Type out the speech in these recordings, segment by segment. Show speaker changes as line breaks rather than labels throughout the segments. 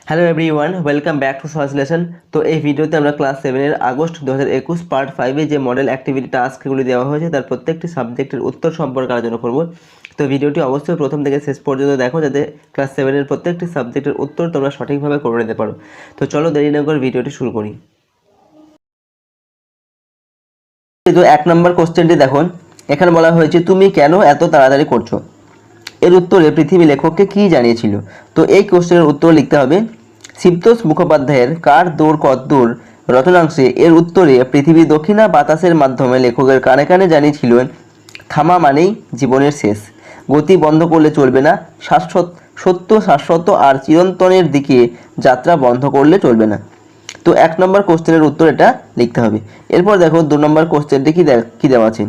Hello everyone, welcome back to translation. তো এই ভিডিওতে আমরা ক্লাস 7-এর আগস্ট 2021 পার্ট 5-এ যে মডেল অ্যাক্টিভিটি টাস্কগুলি দেওয়া হয়েছে তার প্রত্যেকটি সাবজেক্টের উত্তর সম্পর্কে আলোচনা করব। তো ভিডিওটি অবশ্যই প্রথম থেকে শেষ পর্যন্ত দেখো, যাতে ক্লাস 7-এর প্রত্যেকটি সাবজেক্টের উত্তর তোমরা সঠিকভাবে করে নিতে পারো। তো চলো দেরি না করে ভিডিওটি শুরু করি। তো 1 নম্বর কোশ্চেনটি দেখো, এখানে বলা হয়েছে তুমি কেন এত তাড়াতাড়ি করছো। এর উত্তরে পৃথিবী লেখককে কী জানিয়েছিল। তো এই কোশ্চেনের উত্তর লিখতে হবে শিবতোষ মুখোপাধ্যায়ের কার দূর কদ্দূর রচনাংশে এর উত্তরে পৃথিবী দক্ষিণা বাতাসের মাধ্যমে লেখকের কানে কানে জানিয়েছিলেন থামা মানেই জীবনের শেষ, গতি বন্ধ করলে চলবে না, সত্য শাশ্বত আর চিরন্তনের দিকে যাত্রা বন্ধ করলে চলবে না। তো 1 নম্বর কোশ্চেনের উত্তর এটা লিখতে হবে। এরপর দেখো 2 নম্বর কোশ্চেনটি কী দেওয়া আছে।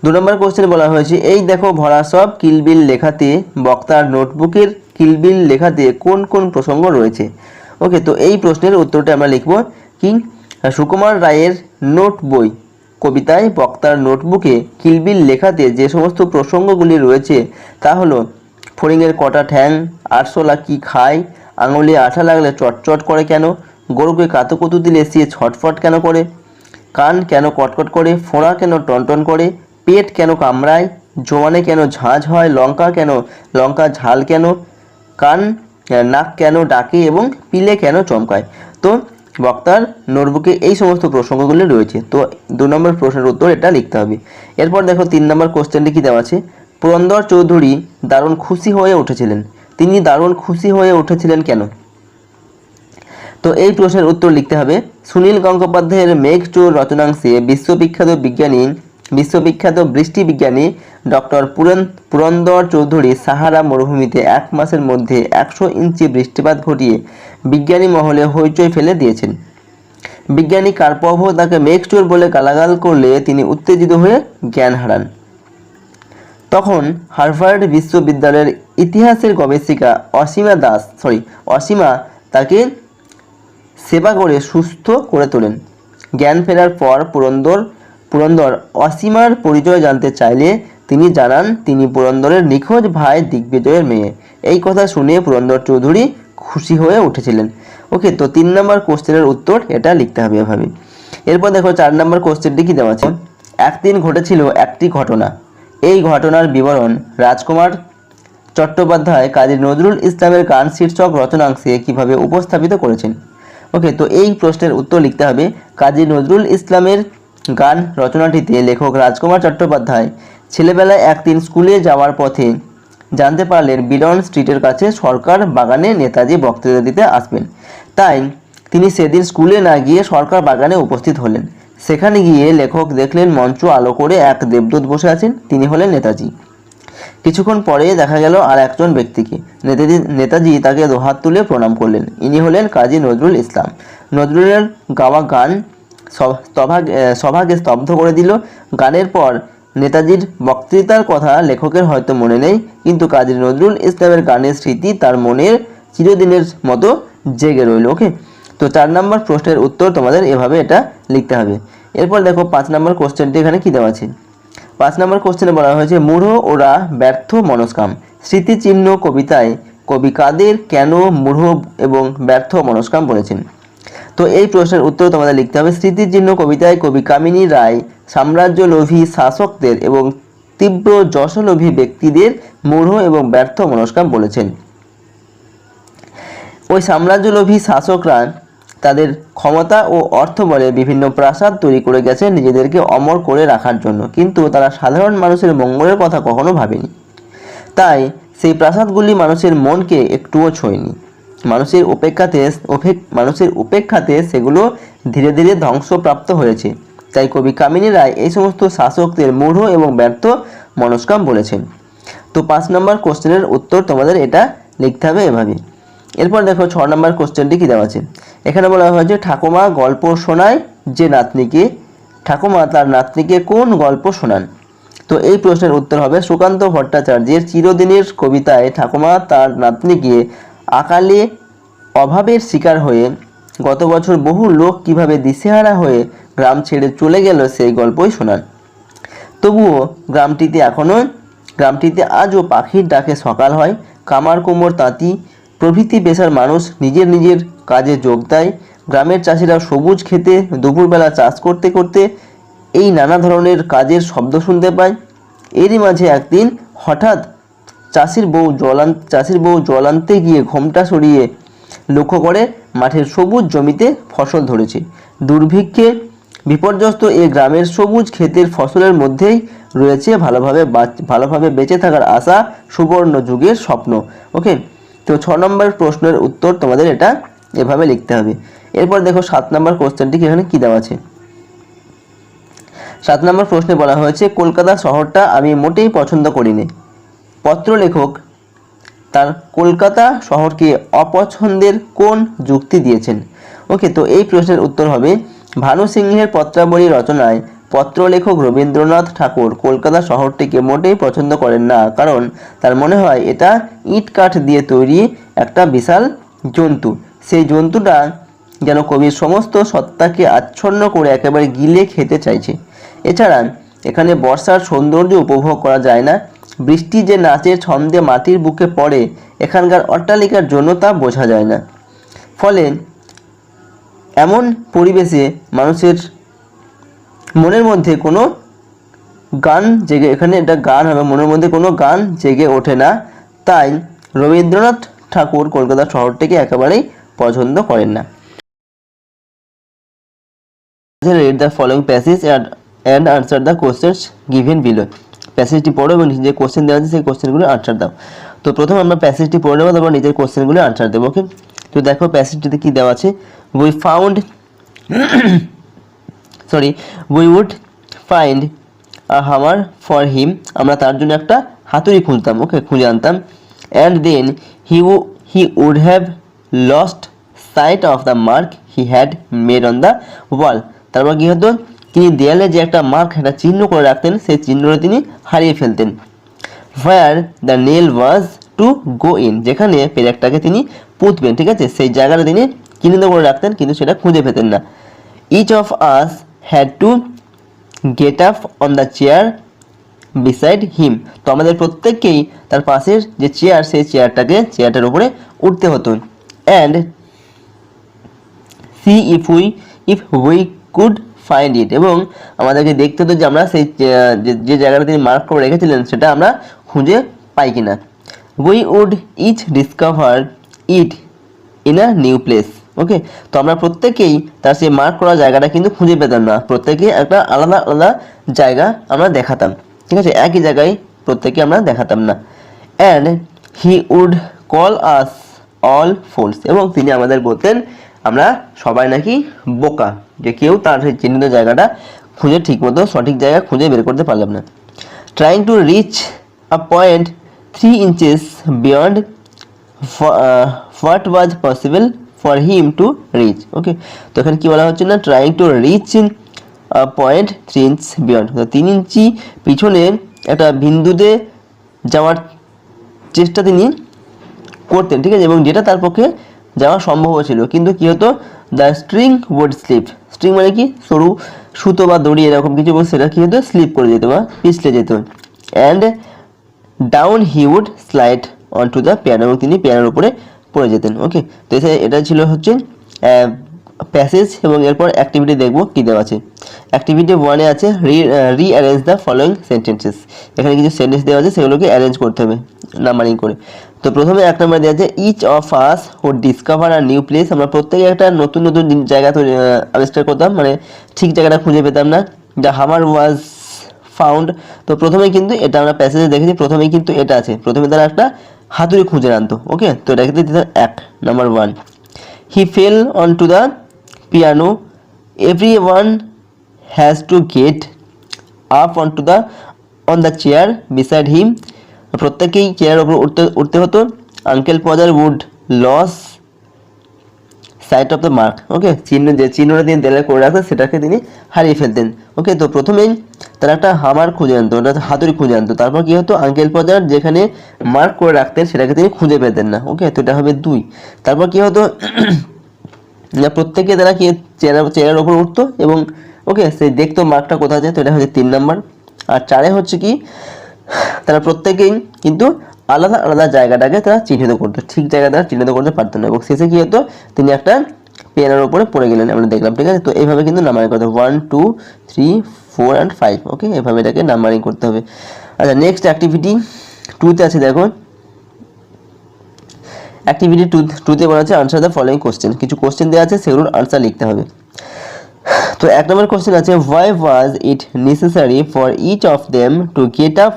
2 নম্বর কোশ্চেনে বলা হয়েছে এই দেখো ভরা সব কিলবিল লেখাতে বক্তার নোটবুকের কিলবিল লেখাতে কোন কোন প্রসঙ্গ রয়েছে। ওকে, তো এই প্রশ্নের উত্তরটা আমরা লিখব কি, সুকুমার রায়ের নোট বই কবিতায় বক্তার নোটবুকে কিলবিল লেখাতে যে সমস্ত প্রসঙ্গগুলি রয়েছে তা হলো ফড়িংয়ের কটা ঠ্যাং, আরশোলা কি খায়, আঙুলে আঠা লাগলে চটচট করে কেন, গরুকে কাতুকুতু দিলে সে ছটফট কেন করে, কান কেন কটকট করে, ফোঁড়া কেন টনটন করে, পেট কেন কামড়ায়, জোয়ানে কেন ঝাঁঝ হয়, লঙ্কা ঝাল কেন, নাক কেন ডাকে এবং পিলে কেন চমকায়। তো বক্তার নোটবুকে এই সমস্ত প্রসঙ্গগুলি রয়েছে। তো 2 নম্বর প্রশ্নের উত্তর এটা লিখতে হবে। এরপর দেখো 3 নম্বর কোশ্চেনটি কী দেওয়া আছে। পুরন্দর চৌধুরী দারুণ খুশি হয়ে উঠেছিলেন। তিনি দারুণ খুশি হয়ে উঠেছিলেন কেন। তো এই প্রশ্নের উত্তর লিখতে হবে সুনীল গঙ্গোপাধ্যায়ের মেঘচোর রচনাংশে বিশ্ববিখ্যাত বৃষ্টি বিজ্ঞানী ডক্টর পুরন্দর চৌধুরী সাহারা মরুভূমিতে 1 মাসের মধ্যে 100 ইঞ্চি বৃষ্টিপাত ঘটিয়ে বিজ্ঞানী মহলে হইচই ফেলে দিয়েছেন। বিজ্ঞানী কার্পভ তাকে মেঘচোর বলে গালাগাল করলে তিনি উত্তেজিত হয়ে জ্ঞান হারান। তখন হার্ভার্ড বিশ্ববিদ্যালয়ের ইতিহাসের গবেষিকা অসীমা তাকে সেবা করে সুস্থ করে তোলেন। জ্ঞান ফেরার পর পুরন্দর অসীমার পরিচয় জানতে চাইলে তিনি জানান তিনি পুরন্দরের নিখোঁজ ভাই দিগ্বিজয়ের মেয়ে। এই কথা শুনে পুরন্দর চৌধুরী খুশি হয়ে উঠেছিলেন। ওকে, তো 3 নম্বর কোশ্চেনের উত্তর এটা লিখতে হবে এভাবে। এরপর দেখো 4 নম্বর কোশ্চেনটি কী দেওয়া আছে। একদিন ঘটেছিল একটি ঘটনা। এই ঘটনার বিবরণ রাজকুমার চট্টোপাধ্যায় কাজী নজরুল ইসলামের গান শীর্ষক রচনাংশে কিভাবে উপস্থাপিত করেছেন। ওকে, তো এই প্রশ্নের উত্তর লিখতে হবে কাজী নজরুল ইসলামের গান রচনাটিতে লেখক রাজকুমার চট্টোপাধ্যায় ছেলেবেলায় একদিন স্কুলে যাওয়ার পথে জানতে পারলেন বিডন স্ট্রিটের কাছে সরকার বাগানে নেতাজি বক্তৃতা দিতে আসবেন। তাই তিনি সেদিন স্কুলে না গিয়ে সরকার বাগানে উপস্থিত হলেন। সেখানে গিয়ে লেখক দেখলেন মঞ্চ আলো করে এক দেবদূত বসে আছেন, তিনি হলেন নেতাজি। কিছুক্ষণ পরে দেখা গেল আর একজন ব্যক্তিকে। নেতাজি তাকে দুহাত তুলে প্রণাম করলেন। ইনি হলেন কাজী নজরুল ইসলাম। নজরুলের গাওয়া গান সভাকে স্তব্ধ করে দিল। গানের পর নেতাজির বক্তৃতার কথা লেখকের হয়তো মনে নেই, কিন্তু কাজী নজরুল ইসলামের গানের স্মৃতি তার মনের চিরদিনের মতো জেগে রইল। ওকে, তো 4 নম্বর প্রশ্নের উত্তর তোমাদের এভাবে এটা লিখতে হবে। এরপর দেখো 5 নম্বর কোশ্চেনটি এখানে কী দেওয়া আছে। 5 নম্বর কোশ্চেনে বলা হয়েছে মূঢ় ওরা ব্যর্থ মনস্কাম। স্মৃতিচিহ্ন কবিতায় কবি কাদের কেন মূঢ় এবং ব্যর্থ মনস্কাম বলেছেন। তো এই প্রশ্নের উত্তর তোমাদের লিখতে হবে স্মৃতিচিহ্ন কবিতায় কবি কামিনী রায় সাম্রাজ্যলোভী শাসকদের এবং তীব্র যশলোভী ব্যক্তিদের মূঢ় এবং ব্যর্থ মনস্কাম বলেছেন। ওই সাম্রাজ্যলোভী শাসকরা তাদের ক্ষমতা ও অর্থ বলে বিভিন্ন প্রাসাদ তৈরি করে গেছে নিজেদেরকে অমর করে রাখার জন্য, কিন্তু তারা সাধারণ মানুষের মঙ্গলের কথা কখনো ভাবেনি। তাই সেই প্রাসাদগুলি মানুষের মনকে একটুও ছোঁয়নি। মানুষের উপেক্ষাতে সেগুলো ধীরে ধীরে ধ্বংসপ্রাপ্ত হয়েছে। তাই কবি কামিনী রায় এই সমস্ত শাসকদের মূঢ় এবং ব্যর্থ মনস্কাম বলেছেন। তো 5 নম্বর কোশ্চেনের উত্তর তোমাদের এটা লিখতে হবে এভাবে। এরপর দেখো 6 নম্বর কোশ্চেনটি কী দেওয়া আছে। এখানে বলা হয়েছে ঠাকুমা গল্প শোনায় যে নাতনিকে, ঠাকুমা তার নাতনিকে কোন গল্প শোনান। তো এই প্রশ্নের উত্তর হবে সুকান্ত ভট্টাচার্যের চিরদিনের কবিতায় ঠাকুমা তার নাতনিকে আকালে অভাবের শিকার হয়ে গত বছর বহু লোক কিভাবে দিশেহারা হয়ে গ্রাম ছেড়ে চলে গেল সেই গল্পই শোনান। তবুও গ্রামটিতে আজও পাখির ডাকে সকাল হয়। কামার কুমোর তাঁতি প্রভৃতি পেশার মানুষ নিজের নিজের কাজে যোগ দেয়। গ্রামের চাষিরা সবুজ খেতে দুপুরবেলা চাষ করতে করতে এই নানা ধরনের কাজের শব্দ শুনতে পায়। এরই মাঝে একদিন হঠাৎ চাষির বউ জল আনতে গিয়ে ঘোমটা সরিয়ে লক্ষ্য করে মাঠের সবুজ জমিতে ফসল ধরেছে। দুর্ভিক্ষে বিপর্যস্ত এই গ্রামের সবুজ ক্ষেতের ফসলের মধ্যেই রয়েছে ভালোভাবে বেঁচে থাকার আশা, সুবর্ণ যুগের স্বপ্ন। ওকে, তো 6 নম্বর প্রশ্নের উত্তর তোমাদের এটা এভাবে লিখতে হবে। এরপর দেখো 7 নম্বর কোশ্চেনটি এখানে কি দেওয়া আছে। 7 নম্বর প্রশ্নে বলা হয়েছে, কলকাতা শহরটা আমি মোটেই পছন্দ করিনি। পত্রলেখক তার কলকাতা শহরকে অপছন্দের কোন যুক্তি দিয়েছেন? ওকে, তো এই প্রশ্নের উত্তর হবে ভানু সিংহের পত্রাবলী রচনায় পত্রলেখক রবীন্দ্রনাথ ঠাকুর কলকাতা শহরটিকে মোটেই পছন্দ করেন না, কারণ তার মনে হয় এটা ইট কাঠ দিয়ে তৈরি একটা বিশাল জন্তু। সেই জন্তুটা যেন কবির সমস্ত সত্তাকে আচ্ছন্ন করে একেবারে গিলে খেতে চাইছে। এছাড়া এখানে বর্ষার সৌন্দর্য উপভোগ করা যায় না। বৃষ্টি যে নাচের ছন্দে মাটির বুকে পড়ে এখানকার অট্টালিকার জন্য তা বোঝা যায় না। ফলে এমন পরিবেশে মানুষের মনের মধ্যে কোনো গান জেগে, এখানে এটা গান হবে, মনের মধ্যে কোনো গান জেগে ওঠে না। তাই রবীন্দ্রনাথ ঠাকুর কলকাতা শহরটিকে একেবারেই পছন্দ করেন না। Read the following passage and answer the questions given below. প্যাসেজটি পড়ো এবং যে কোশ্চেন দেওয়া আছে সেই কোশ্চেনগুলো আনসার দাও। তো প্রথম আমরা প্যাসেজটি পড়ে নেবো, তারপর নিজের কোশ্চেনগুলো আনসার দেবো। ওকে, তো দেখো প্যাসেজটিতে কি দেওয়া আছে। we would find a hammer for him, আমরা তার জন্য একটা হাতুড়ি খুঁজতাম, ওকে, খুঁজে আনতাম। and then he would have lost sight of the mark he had made on the wall, তারপর কি হতো, তিনি দেয়ালে যে একটা মার্ক, একটা চিহ্ন করে রাখতেন, সেই চিহ্নটা তিনি হারিয়ে ফেলতেন। where the nail was to go in, যেখানে পেরেকটাকে তিনি পুঁতবেন, ঠিক আছে, সেই জায়গাটা তিনি চিহ্নিত করে রাখতেন, কিন্তু সেটা খুঁজে পেতেন না। each of us had to get up on the chair beside him, তো আমাদের প্রত্যেককেই তার পাশের যে চেয়ার, সেই চেয়ারটার উপরে উঠতে হতো। and see if we could find it, এবং আমাদেরকে দেখতে হতো যে আমরা সেই যে জায়গাটা তিনি মার্ক করে রেখেছিলেন সেটা আমরা খুঁজে পাই কিনা। we would each discover it in a new place, ওকে, তো আমরা প্রত্যেকেই তার সেই মার্ক করা জায়গাটা কিন্তু খুঁজে পেতাম না, প্রত্যেকেই একটা আলাদা আলাদা জায়গা আমরা দেখাতাম, ঠিক আছে, একই জায়গায় প্রত্যেকে আমরা দেখাতাম না। and he would call us all fools, এবং তিনি আমাদের বলতেন আমরা সবাই নাকি বোকা, যে কেউ তার সেই চিহ্নিত জায়গাটা খুঁজে ঠিকমতো সঠিক জায়গা খুঁজে বের করতে পারলাম না। trying to reach a point 3 inches beyond what was possible for him to reach, ওকে, তো এখানে কি বলা হচ্ছে না, trying to reach a point 3 inch beyond, 3 ইঞ্চি পিছনে একটা বিন্দুতে যাওয়ার চেষ্টা তিনি করতেন, ঠিক আছে, এবং যেটা তার পক্ষে যাওয়া সম্ভব ছিল, কিন্তু কি হতো, the string would slip, string মানে কি, সরু সুতো বা দড়ি এরকম কিছু, সেটা কি হতো, স্লিপ করে যেত বা পিছলে যেত। And down he would slide on to the piano, এবং তিনি পিয়ানোর উপরে পড়ে যেতেন। ওকে, তো এটা ছিল হচ্ছে প্যাসেজ, এবং এরপর অ্যাক্টিভিটি দেখবো কি দেওয়া আছে। অ্যাক্টিভিটি 1-এ আছে রিঅ্যারেঞ্জ দ্য ফলোয়িং সেন্টেন্সেস, এখানে কিছু সেন্টেন্স দেওয়া আছে, সেগুলোকে অ্যারেঞ্জ করতে হবে নাম্বারিং করে। তো প্রথমে 1 নম্বর দেওয়া আছে each of us would discover a new place, আমরা প্রত্যেকে একটা নতুন নতুন জায়গা আবিষ্কার করতাম, মানে ঠিক জায়গাটা খুঁজে পেতাম না। দ্য হামার ওয়াজ ফাউন্ড, তো প্রথমেই কিন্তু এটা আমরা প্যাসেজে দেখেছি, প্রথমেই কিন্তু এটা আছে, প্রথমে তারা একটা হাতুড়ি খুঁজে আনতো, ওকে, তো এটা কিন্তু দিতাম 1 number 1। He fail on to the piano, everyone has to get up on the chair beside him, প্রত্যেকেই চেয়ারের উপর উঠতে হতো। Uncle Podger would lose sight of the mark, okay, চিহ্নটা তিনি দেয়ালে করে রাখতেন সেটাকে তিনি হারিয়ে ফেলতেন। ওকে, তো প্রথমেই তারা একটা হামার খুঁজে আনতো, ওটা হাতুড়ি খুঁজে আনতো, তারপর কি হতো, আঙ্কেল পদার যেখানে মার্ক করে রাখতেন সেটাকে তিনি খুঁজে পেতেন না। ওকে, তো এটা হবে 2। তারপর কি হতো, প্রত্যেকে তারা কি চেয়ারের ওপর উঠতো এবং ওকে সেই দেখতো মার্কটা কোথায় যায়, তো এটা হচ্ছে 3 নাম্বার। আর 4-এ হচ্ছে কি, তারা প্রত্যেকেই কিন্তু আলাদা আলাদা জায়গাটাকে তারা চিহ্নিত করতো, ঠিক জায়গা তারা চিহ্নিত করতে পারতো না, এবং শেষে কি হতো, তিনি একটা পেনের উপরে পড়ে গেলেন, আমরা দেখলাম। ঠিক আছে, তো এইভাবে কিন্তু নাম্বারিং করতে হবে, 1 2 3 4 and 5। ওকে, এইভাবে এটাকে নাম্বারিং করতে হবে। আচ্ছা, নেক্সট অ্যাক্টিভিটি 2-তে আছে, দেখো অ্যাক্টিভিটি 2-তে বলা আছে আনসার দ্য ফলোইং কোশ্চেন। কিছু কোশ্চেন দেওয়া আছে, সেগুলোর আনসার লিখতে হবে। তো 1 নম্বর কোশ্চেন আছে, why was it necessary for each of them to get up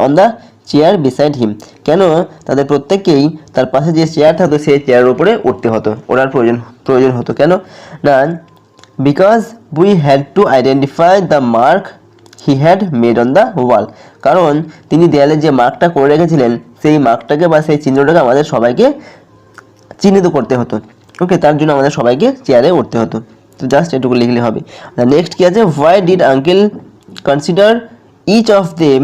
on the chair beside him? কেন তাদের প্রত্যেককেই তার পাশে যে চেয়ার থাকতো সেই চেয়ারের উপরে উঠতে হতো, ওঠার প্রয়োজন হতো কেন? না, because we had to identify the mark he had made on the wall. কারণ তিনি দেয়ালে যে মার্কটা করে রেখেছিলেন, সেই মার্কটাকে বা সেই চিহ্নটাকে আমাদের সবাইকে চিহ্নিত করতে হতো। ওকে, তার জন্য আমাদের সবাইকে চেয়ারে উঠতে হতো। তো জাস্ট এটুকু লিখলে হবে। নেক্সট কি আছে, why did uncle consider each of them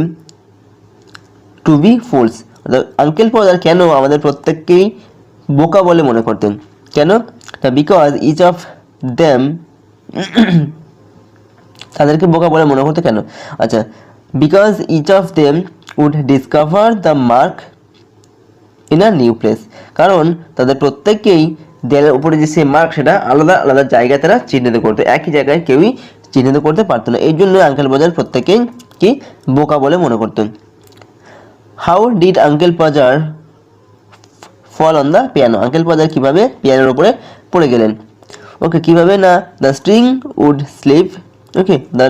to be fools? Uncle father কেন আমাদের প্রত্যেককেই বোকা বলে মনে করতেন? কেন? বিকজ ইচ অফ দেম, তাদেরকে বোকা বলে মনে করতে কেন? আচ্ছা, because each of them would discover the mark in a new place. কারণ তাদের প্রত্যেককেই দেয়ালের উপরে যে সে মার্ক, সেটা আলাদা আলাদা জায়গায় তারা চিহ্নিত করতো, একই জায়গায় কেউই চিহ্নিত করতে পারতো না। এই জন্য আঙ্কেল বাজার প্রত্যেকেই কি বোকা বলে মনে করতেন। How did uncle Podger fall on the piano? Uncle Podger কীভাবে পিয়ানোর উপরে পড়ে গেলেন? ওকে, কীভাবে? না, the string would slip. Okay, the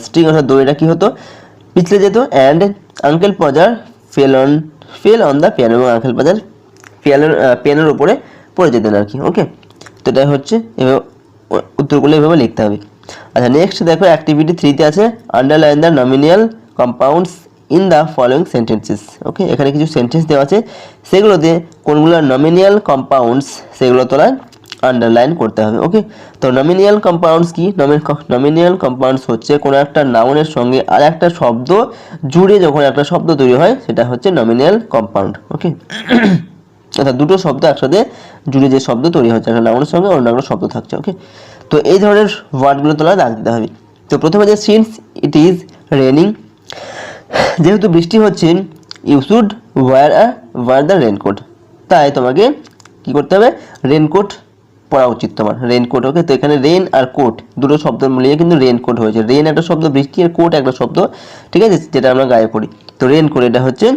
string অর্থাৎ দড়িটা কী হতো, পিছলে যেত। And uncle Podger fell on the piano, এবং আঙ্কেল পাজার পিয়ানোর উপরে পড়ে যেতেন আর কি। ওকে, তো এটাই হচ্ছে, এভাবে উত্তরগুলো এভাবে লিখতে হবে। আচ্ছা, নেক্সট দেখো অ্যাক্টিভিটি 3-তে আছে underline the nominal compounds in the following sentences. Okay, এখানে কিছু সেন্টেন্স দেওয়া আছে, সেগুলোতে কোনগুলো নমিনিয়াল কম্পাউন্ডস সেগুলো তোলা আন্ডারলাইন করতে হবে। ওকে, তো নমিনিয়াল কম্পাউন্ডস কি? নমিনিয়াল কম্পাউন্ডস হচ্ছে কোনো একটা নাউনের সঙ্গে আর একটা শব্দ জুড়ে যখন একটা শব্দ তৈরি হয়, সেটা হচ্ছে নমিনিয়াল কম্পাউন্ড। ওকে, অর্থাৎ দুটো শব্দ একসাথে জুড়ে যে শব্দ তৈরি হচ্ছে, একটা নাউনের সঙ্গে অন্য একটা শব্দ থাকছে। ওকে, তো এই ধরনের ওয়ার্ডগুলো তোলা দাগ দিতে হবে। তো প্রথমে যে সিন্স ইট ইজ রেনিং, যেহেতু বৃষ্টি হচ্ছে, you should wear the raincoat. তাই তোমাকে কি করতে হবে? রেনকোট পরা উচিত তোমার, রেনকোট। ওকে, তো এখানে রেন আর কোট দুটো শব্দ মিলিয়ে কিন্তু রেনকোট হয়েছে। রেন একটা শব্দ, বৃষ্টি, আর কোট একটা শব্দ, ঠিক আছে, যেটা আমরা গায়ে পড়ি। তো রেনকোট এটা হচ্ছে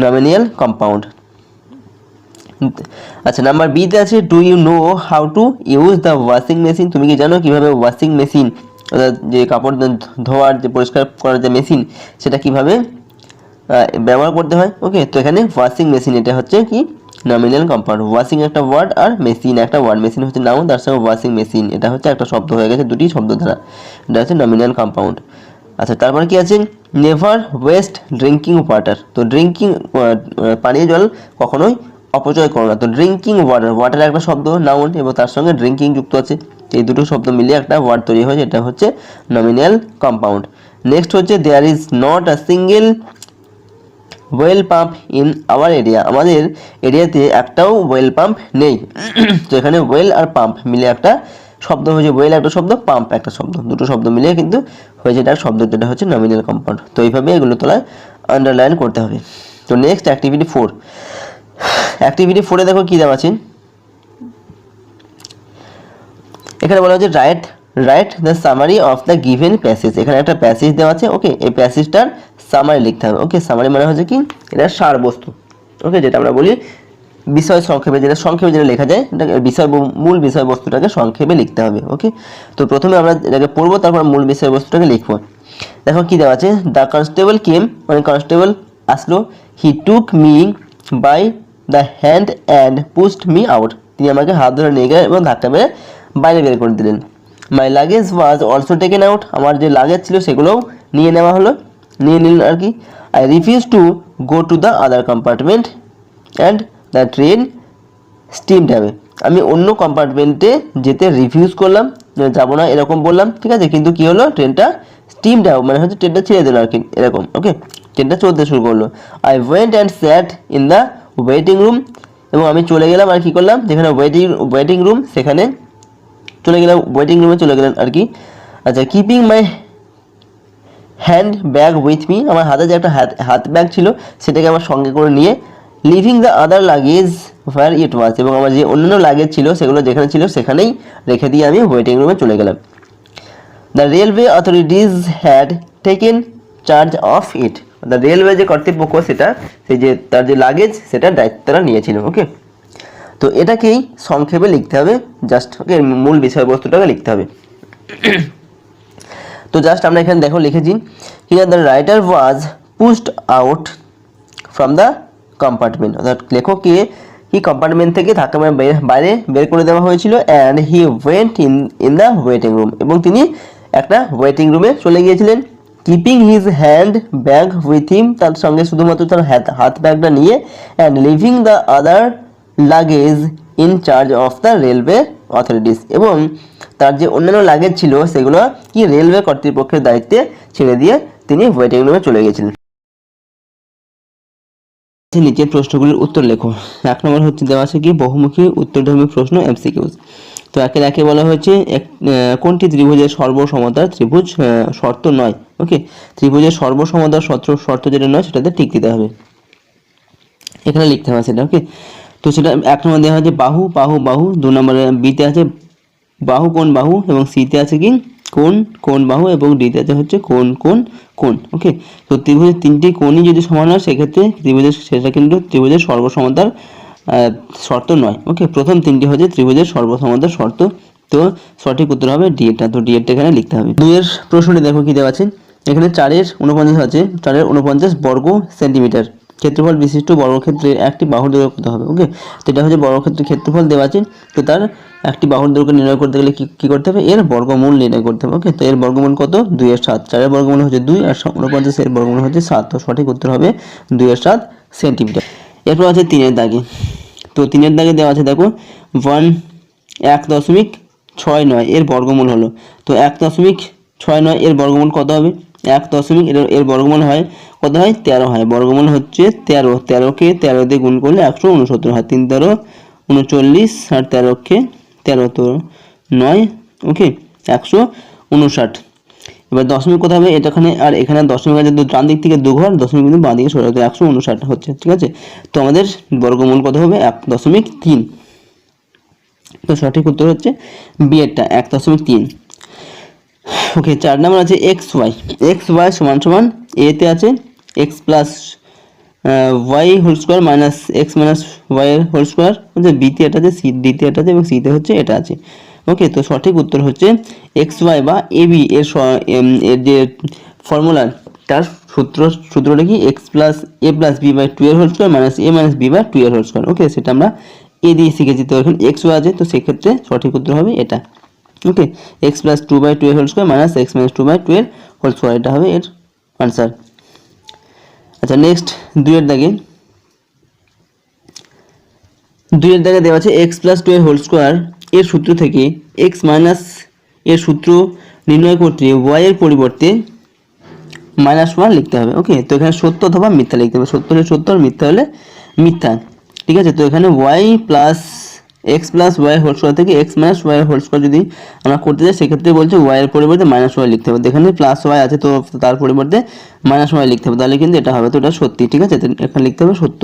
নমিনিয়াল কম্পাউন্ড। আচ্ছা, নাম্বার বিতে আছে do you know how to use the washing machine? তুমি কি জানো কিভাবে ওয়াশিং মেশিন, অর্থাৎ যে কাপড় ধোয়ার যে পরিষ্কার করার যে মেশিন, সেটা কিভাবে ব্যবহার করতে হয়? ওকে, তো এখানে ওয়াশিং মেশিন এটা হচ্ছে কি নমিনাল কম্পাউন্ড। ওয়াশিং একটা ওয়ার্ড আর মেশিন একটা ওয়ার্ড, মেশিন হচ্ছে নাউন, তার সঙ্গে ওয়াশিং মেশিন এটা হচ্ছে একটা শব্দ হয়ে গেছে, দুটি শব্দ দ্বারা, এটা হচ্ছে নমিনাল কম্পাউন্ড। আচ্ছা, তারপর কি আছে, নেভার ওয়েস্ট ড্রিঙ্কিং ওয়াটার। তো ড্রিঙ্কিং পানীয় জল কখনোই অপচয় করো না। তো ড্রিঙ্কিং ওয়াটার, ওয়াটার একটা শব্দ নাউন এবং তার সঙ্গে ড্রিঙ্কিং যুক্ত আছে, এই দুটো শব্দ মিলিয়ে একটা ওয়ার্ড তৈরি হয়েছে, এটা হচ্ছে নমিনাল কম্পাউন্ড। নেক্সট হচ্ছে there is not a single well pump in our area. আমাদের এরিয়াতে একটাও ওয়েল পাম্প নেই। তো এখানে ওয়েল আর পাম্প মিলে একটা শব্দ হয়েছে, ওয়েল একটা শব্দ, পাম্প একটা শব্দ, দুটো শব্দ মিলিয়ে কিন্তু হয়েছে এটা শব্দ, যেটা হচ্ছে নমিনাল কম্পাউন্ড। তো এইভাবে এগুলো তোলায় আন্ডারলাইন করতে হবে। তো নেক্সট অ্যাক্টিভিটি 4। অ্যাক্টিভিটি 4-এ দেখো কী দেওয়া আছে, এখানে বলা হচ্ছে write the summary of the given passage. এখানে একটা প্যাসেজ দেওয়া আছে। ওকে, এই প্যাসেজটার সামারি লিখতে হবে। ওকে, সামারি মানে হচ্ছে কি, এটা সার বস্তু। ওকে, যেটা আমরা বলি বিষয় সংক্ষেপে, যেটা লেখা যায়, এটা মূল বিষয়বস্তুটাকে সংক্ষেপে লিখতে হবে। ওকে, তো প্রথমে আমরা এটাকে পড়বো, তারপর মূল বিষয়বস্তুটাকে লিখবো। দেখো কি দেওয়া আছে, দ্য কনস্টেবল কেম, মানে কনস্টেবল আসলো, he took me by the hand and pushed me out. তিনি আমাকে হাত ধরে নিয়ে গেলেন এবং ধাক্কা মেরে বাইরে বের করে দিলেন। My luggage was also taken out. আমার যে লাগেজ ছিল সেগুলোও নিয়ে নিলেন আর কি। I refuse to go to the other compartment and the train steamed away. আমি অন্য কম্পার্টমেন্টে যেতে রিফিউজ করলাম, যাবো না এরকম বললাম, ঠিক আছে, কিন্তু কি হলো, ট্রেনটা স্টিমড অ্যাওয়ে মানে হচ্ছে ট্রেনটা ছেড়ে দিল আর কি, এরকম। ওকে, ট্রেনটা চলতে শুরু করলো। I went and sat in the waiting room, এবং আমি চলে গেলাম আর কি করলাম, যেখানে ওয়েটিং রুম, সেখানে চলে গেলাম, ওয়েটিং রুমে চলে গেলেন আর কি। আচ্ছা, keeping my hand bag with me, আমার হাতে যে একটা হাত ব্যাগ ছিল সেটাকে আমার সঙ্গে করে নিয়ে, লিভিং দ্য আদার লাগেজ হোয়ার ইট ওয়াজ, এবং আমার যে অন্যান্য লাগেজ ছিল সেগুলো যেখানে ছিল সেখানেই রেখে দিয়ে আমি ওয়েটিং রুমে চলে গেলাম। The railway authorities had taken charge of it, the railway যে কর্তৃপক্ষ সেটা সেই যে তার যে লাগেজ সেটার দায়িত্ব তারা নিয়েছিল। ওকে, তো এটাকেই সংক্ষেপে লিখতে হবে, জাস্ট ওকে মূল বিষয়বস্তুটাকে লিখতে হবে। তো জাস্ট আমরা এখানে দেখো লিখেছি, here the writer was pushed out from the compartment, অর্থাৎ লেখককে কি কম্পার্টমেন্ট থেকে ধাক্কা বাইরে বের করে দেওয়া হয়েছিল, and he went in the waiting room, এবং তিনি একটা ওয়েটিং রুমে চলে গিয়েছিলেন। Keeping his hand bag with him, তার সঙ্গে শুধুমাত্র তার হাত ব্যাগটা নিয়ে, and living the other luggage in charge of the railway authorities, এবং তার যে অন্যান্য লাগেজ ছিল সেগুলো কি রেলওয়ে কর্তৃপক্ষের দায়িত্বে ছেড়ে দিয়ে তিনি ওয়েটিং রুমে চলে গেছিলেন। নিচের প্রশ্নগুলির উত্তর লেখো। 1 নম্বর হচ্ছে দেওয়া আছে কি বহুমুখী উত্তরধর্মী প্রশ্ন এমসিকিউজ। তো একে বলা হয়েছে কোনটি ত্রিভুজের সর্বসমতার ত্রিভুজ শর্ত নয়। ওকে, ত্রিভুজের সর্বসমতার শর্ত যেটা নয় সেটাতে টিক দিতে হবে, এখানে লিখতে হবে সেটা। ওকে, তো সেটা 1 নম্বর দেওয়া হয়েছে বাহু বাহু বাহু, 2 নম্বরে বিতে আছে বাহু কোণ বাহু, এবং সিতে আছে কি কোণ কোণ বাহু, এবং ডিতে আছে হচ্ছে কোণ কোণ কোণ। ওকে, তো ত্রিভুজের 3টি কোণই যদি সমান হয় সেক্ষেত্রে সেটা কিন্তু ত্রিভুজের সর্বসমতার শর্ত নয়। ওকে, প্রথম 3টি হচ্ছে ত্রিভুজের সর্বসমতার শর্ত। তো সঠিক উত্তর হবে ডি এরটা, তো ডি এরটা এখানে লিখতে হবে। 2 এর প্রশ্নটি দেখো কি দেওয়া আছে, এখানে 4 49 আছে, 4 49 বর্গ সেন্টিমিটার ক্ষেত্রফল বিশিষ্ট বর্গক্ষেত্রের একটি বাহুর দৈর্ঘ্য কত হবে। ওকে, তো এটা হচ্ছে বর্গক্ষেত্রের ক্ষেত্রফল দেওয়া আছে, তো তার একটি বাহুর দৈর্ঘ্য নির্ণয় করতে গেলে কি করতে হবে, এর বর্গমূল নির্ণয় করতে হবে। ওকে, তো এর বর্গমূল কত, 2 এর 7, 4 এর বর্গমূল হচ্ছে 2 আর 49 এর বর্গমূল হচ্ছে 7, তো সঠিক উত্তর হবে 2 এর 7 সেন্টিমিটার। এরপর আছে 3 এর দাগে, তো 3 এর দাগে দেওয়া আছে দেখো 1.69 এর বর্গমূল হলো, তো 1.69 এর বর্গমূল কত হবে, 1 এর বর্গমূল হয় কত হয়, 13 হয়, বর্গমূল হচ্ছে 13, 13কে 13 দিয়ে গুণ করলে 169 হয়, 3 13 39 আর 13কে 13 তো 9, ওকে 159। এবার দশমিক কোথায় হবে, এখানে আর এখানে দশমিক আছে, ডান দিক থেকে 2 ঘর, দশমিক কিন্তু বাঁ দিকে সরে যাবে, 159 হচ্ছে, ঠিক আছে। তো আমাদের বর্গমূল কত হবে 1.3, তো সঠিক উত্তর হচ্ছে বি এরটা 1.3। ওকে, 4 নম্বর আছে এক্স ওয়াই সমান সমান এতে আছে x plus Y whole square minus x minus y এর হোল স্কোয়ার, হচ্ছে বিতে এটা আছে, ডিতে এটা আছে, এবং সিতে হচ্ছে এটা আছে। ওকে, তো সঠিক উত্তর হচ্ছে এক্স ওয়াই বা এ বি এর যে ফর্মুলা তার সূত্রটা কি x plus a plus b by 2 এর whole square minus a minus b by 2 এর হোল স্কোয়ার। ওকে, সেটা আমরা এ দিয়ে শিখেছি, তো এখন এক্স ওয়াই আছে, তো সেক্ষেত্রে সঠিক উত্তর হবে এটা। ওকে, এক্স প্লাস 2 বাই 2 এর whole square minus x minus 2 by 2 এর হোল স্কোয়ার, এটা হবে এর আনসার। আচ্ছা, নেক্সট 2 এর দাগে দেওয়া আছে এক্স প্লাস 2 এর হোল স্কোয়ার এর সূত্র থেকে এক্স মাইনাস এর সূত্র নির্ণয় করতে ওয়াই এর পরিবর্তে -1 লিখতে হবে। ওকে, তো এখানে সত্য অথবা মিথ্যা লিখতে হবে, সত্য হলে সত্য আর মিথ্যা হলে মিথ্যা, ঠিক আছে। তো এখানে Y plus X plus Y whole square থেকে X minus Y whole square যদি আমরা করতে যাই সেক্ষেত্রে বলছে ওয়াই এর পরিবর্তে -y লিখতে হবে, এখানে প্লাস ওয়াই আছে তো তার পরিবর্তে -y লিখতে হবে, তাহলে কিন্তু এটা হবে, তো এটা সত্যি, ঠিক আছে, এখানে লিখতে হবে সত্য।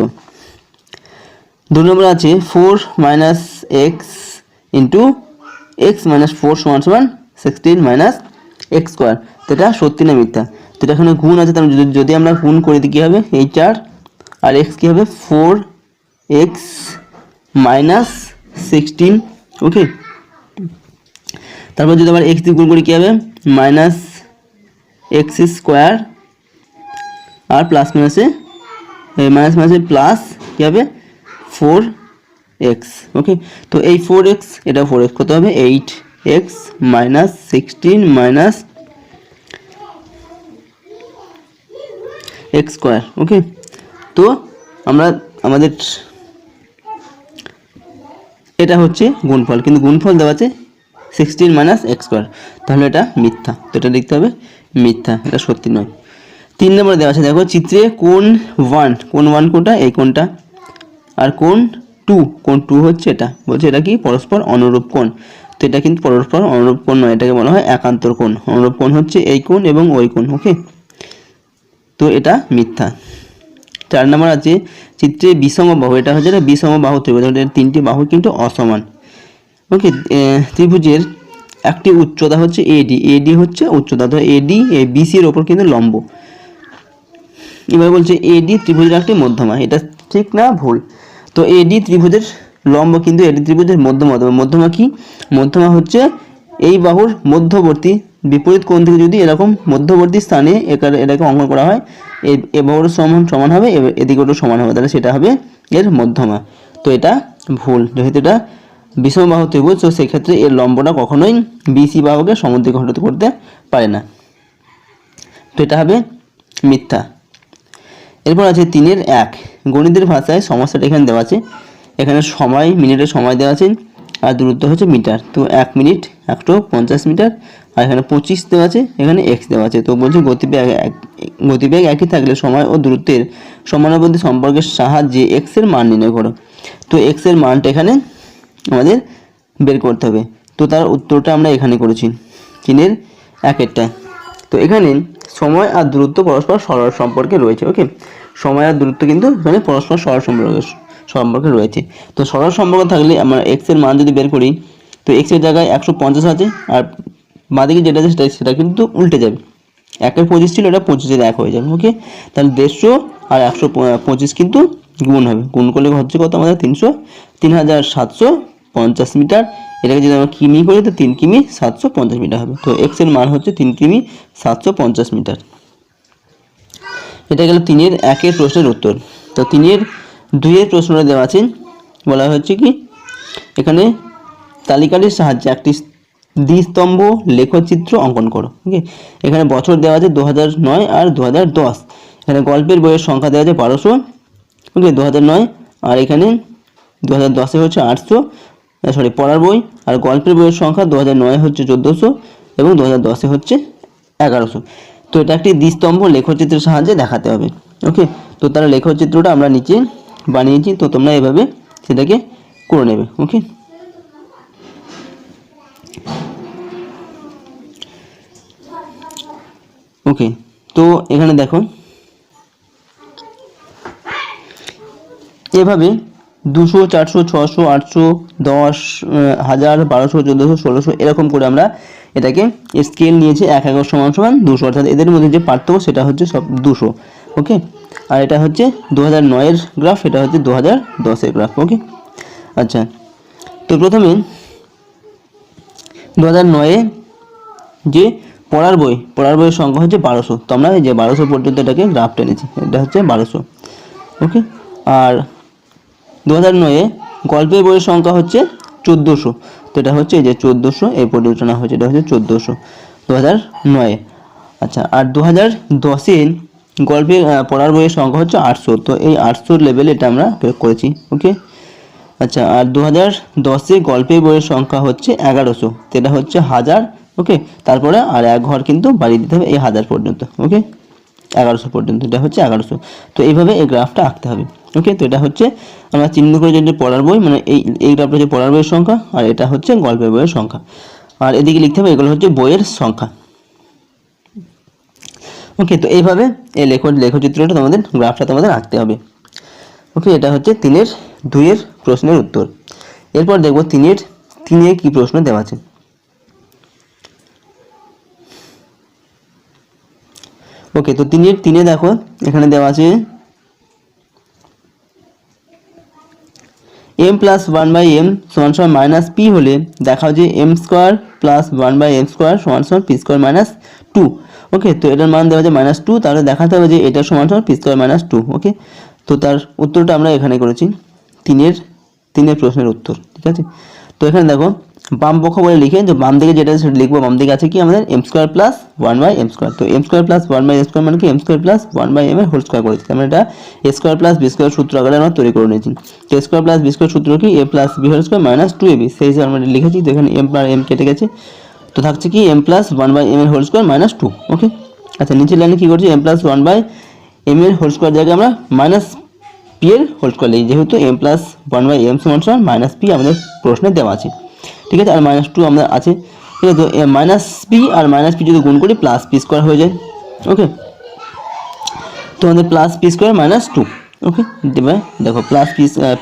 2 নম্বর আছে 4 minus x into x minus 4 সমান সমান 16 মাইনাস এক্স স্কোয়ার, তো এটা সত্যি না মিথ্যা, তো এটা এখানে গুণ আছে, তাহলে যদি আমরা গুণ করে দিই কী হবে, 8 আর এক্স কী হবে 4x মাইনাস 16। ওকে, তারপর যদি আবার এক্স দিয়ে গুণ করি কী হবে মাইনাস এক্স স্কোয়ার, আর প্লাস মাইনাসে প্লাস কী হবে 4x। ওকে, তো এই 4x এটা 4x কত হবে 8x minus 16 minus X square. Okay, তো আমরা আমাদের এটা হচ্ছে গুণফল, কিন্তু গুণফল দেওয়া আছে 16 মাইনাস এক্স স্কোয়ার, তাহলে এটা মিথ্যা, তো এটা লিখতে হবে মিথ্যা, এটা সত্যি নয়। 3 নম্বরে দেওয়া আছে দেখো চিত্রে কোণ 1 কোনটা এই কোণটা, আর কোণ 2 হচ্ছে এটা, বলছে এটা কি পরস্পর অনুরূপ কোণ, তো এটা কিন্তু পরস্পর অনুরূপ কোণ নয়, এটাকে বলা হয় একান্তর কোণ। অনুরূপ কোণ হচ্ছে এই কোণ এবং ওই কোণ। ওকে, তো এটা মিথ্যা। 4 নম্বর আছে চিত্রে বিষম বাহু, এটা হচ্ছে একটা বিষম বাহু ত্রিভুজ, এর 3টি বাহু কিন্তু অসমান। ওকে, ত্রিভুজের একটি উচ্চতা হচ্ছে এডি, এডি হচ্ছে উচ্চতা, তো এডি এই বিসির ওপর কিন্তু লম্ব। এবার বলছে এডি ত্রিভুজের একটি মধ্যমা, এটা ঠিক না ভুল? তো এডি ত্রিভুজের লম্ব কিন্তু এডি ত্রিভুজের মধ্যমা। মধ্যমা কি? মধ্যমা হচ্ছে এই বাহুর মধ্যবর্তী বিপরীত কোণ থেকে যদি এরকম মধ্যবর্তী স্থানে এটাকে অঙ্কন করা হয়, এ বাহুর সমান হবে, এদিকে ওটা সমান হবে, তাহলে সেটা হবে এর মধ্যমা। তো এটা ভুল, যেহেতু এটা বিষম বাহু ত্রিভুজ, তো সেক্ষেত্রে এর লম্বটা কখনোই বিসি বাহুকে সমদ্বিখণ্ডিত করতে পারে না, তো এটা হবে মিথ্যা। এরপর আছে 3-এর 1, গণিতের ভাষায় সমস্যাটা এখানে দেওয়া আছে, এখানে সময় মিনিটের সময় দেওয়া আছে আর দূরত্ব হচ্ছে মিটার। তো 1 মিনিট 150 মিটার, আর এখানে 25 দেওয়া আছে, এখানে x দেওয়া আছে। তো বলছি গতিবেগ একই থাকলে সময় ও দূরত্বের সমানুপাতিক সম্পর্কের সাহায্যে x এর মান নির্ণয় করো। তো x এর মানটা এখানে আমাদের বের করতে হবে, তো তার উত্তরটা আমরা এখানে করেছি 3-এর 1-এরটা। তো এখানে সময় আর দূরত্ব পরস্পর সরল সম্পর্কে রয়েছে। ওকে, সময় আর দূরত্ব কিন্তু এখানে পরস্পর সরল সম্পর্কে রয়েছে। তো সরল সম্পর্ক থাকলে আমরা x এর মান যদি বের করি, তো x এর জায়গায় 150 আছে, আর বাঁদিকে যেটা আছে সেটা কিন্তু উল্টে যাবে। 1-এর 25 ছিল, এটা 25-এর 1 হয়ে যাবে। ওকে, তাহলে 150 আর 125 কিন্তু গুণ হবে, গুণ করলে হচ্ছে কত আমাদের 3750 মিটার। এটাকে যদি আমরা কিমি করি তো 3 কিমি 750 মিটার হবে। তো x এর মান হচ্ছে 3 কিমি 750 মিটার। এটা গেল 3-এর 1-এর প্রশ্নের উত্তর। তো 3-এর 2-এর প্রশ্নটা দেওয়া আছে, বলা হচ্ছে কি এখানে তালিকাটির সাহায্যে একটি দ্বিস্তম্ভ লেখচিত্র অঙ্কন করো। ওকে, এখানে বছর দেওয়া আছে 2009 আর 2010, এখানে গল্পের বইয়ের সংখ্যা দেওয়া আছে 1200। ওকে, 2009, আর এখানে 2010-এ হচ্ছে 800, পড়ার বই আর গল্পের বইয়ের সংখ্যা 2009 হচ্ছে 1400 এবং 2010-এ হচ্ছে 1100। তো এটা একটি দ্বিস্তম্ভ লেখচিত্রের সাহায্যে দেখাতে হবে। ওকে, তো তার লেখচিত্রটা আমরা নিচে বানিয়েছি, তো তোমরা এভাবে সেটাকে করে নেবে। ওকে, ওকে, তো এখানে দেখো এভাবে 200, 400, 600, 800, 10, 1000, 1200, 1400, 1600 এরকম করে আমরা এটাকে স্কেল নিয়েছি 1 সমান 200, অর্থাৎ এদের মধ্যে যে পার্থক্য সেটা হচ্ছে সব 200। ওকে, আর এটা হচ্ছে 2009-এর গ্রাফ, এটা হচ্ছে 2010-এর গ্রাফ। ওকে, আচ্ছা, তো প্রথমে 2009-এ যে পড়ার বইয়ের সংখ্যা হচ্ছে 1200, তো আমরা এই যে 1200 পর্যন্ত এটাকে গ্রাফ টেনেছি, এটা হচ্ছে 1200। ওকে, আর 2009-এ গল্পের বইয়ের সংখ্যা হচ্ছে 1400, তো এটা হচ্ছে এই যে 1400 এই পর্যন্ত না হচ্ছে, এটা হচ্ছে 1400 2009-এ। আচ্ছা, আর 2010-এ গল্পের পড়ার বইয়ের সংখ্যা হচ্ছে 800, তো এই 800 লেভেলে এটা আমরা প্রয়োগ করেছি। ওকে, আচ্ছা, আর 2010-এ গল্পের বইয়ের সংখ্যা হচ্ছে 1100, তো এটা হচ্ছে 1000। ওকে, তারপরে আর 1 ঘর কিন্তু বাড়িয়ে দিতে হবে এই 1000 পর্যন্ত। ওকে, 1100 পর্যন্ত, এটা হচ্ছে 1100। তো এইভাবে এই গ্রাফটা আঁকতে হবে। ওকে, তো এটা হচ্ছে আমরা চিহ্ন করে যে পড়ার বই, মানে এই গ্রাফটা হচ্ছে পড়ার বইয়ের সংখ্যা, আর এটা হচ্ছে গল্পের বইয়ের সংখ্যা, আর এদিকে লিখতে হবে এগুলো হচ্ছে বইয়ের সংখ্যা। ওকে, তো এইভাবে এই লেখচিত্রটা তোমাদের গ্রাফটা তোমাদের আঁকতে হবে। ওকে, এটা হচ্ছে 3-এর 2-এর প্রশ্নের উত্তর। এরপর দেখব 3-এর 3-এ কি প্রশ্ন দেওয়া আছে। ওকে, তো 3-এর 3-এ দেখো এখানে দেওয়া আছে m প্লাস 1/m সমান সমান মাইনাস পি হলে দেখাও যে m square plus 1/m square সমান সমান পি স্কোয়ার মাইনাস 2। ওকে, তো এটার মান দেওয়া আছে -2, তাহলে দেখাতে হবে যে এটা সমান সমান পি স্কোয়ার মাইনাস 2। ওকে, তো তার উত্তরটা আমরা এখানে করেছি 3-এর প্রশ্নের উত্তর। ঠিক আছে, তো এখানে দেখো বাম পক্ষ বলে লিখে যে বাম দিকে যেটা সেটা লিখবো, বাম দিকে আছে কি আমাদের m square plus 1/m square. তো m square plus 1/m square মানে কি m স্কোয়ার প্লাস 1/m এর হোল স্কোয়ার করেছি, আমরা এটা a square plus b square সূত্র আকারে আমরা তৈরি করে নিয়েছি। তো a square plus b square সূত্র কি a প্লাস b whole square minus 2ab, সেই হিসেবে আমরা লিখেছি। তো এখানে m আর m কেটে গেছে, তো থাকছে কি m প্লাস 1/m এর হোল স্কোয়ার মাইনাস 2। ওকে, আচ্ছা, নিচের লাইনে কি করছি m প্লাস 1/m এর হোল স্কোয়ার জায়গায় আমরা মাইনাস পি এর হোল স্কোয়ার লিখি, যেহেতু m প্লাস 1/m সমান সমান মাইনাস পি আমাদের প্রশ্নে দেওয়া আছে। ঠিক আছে, আর -2 আমরা আছে। ঠিক আছে, তো minus P R minus P যদি গুণ করি প্লাস পি স্কোয়ার হয়ে যায়। ওকে, তো আমাদের plus P square minus two. Okay, এবার দেখো plus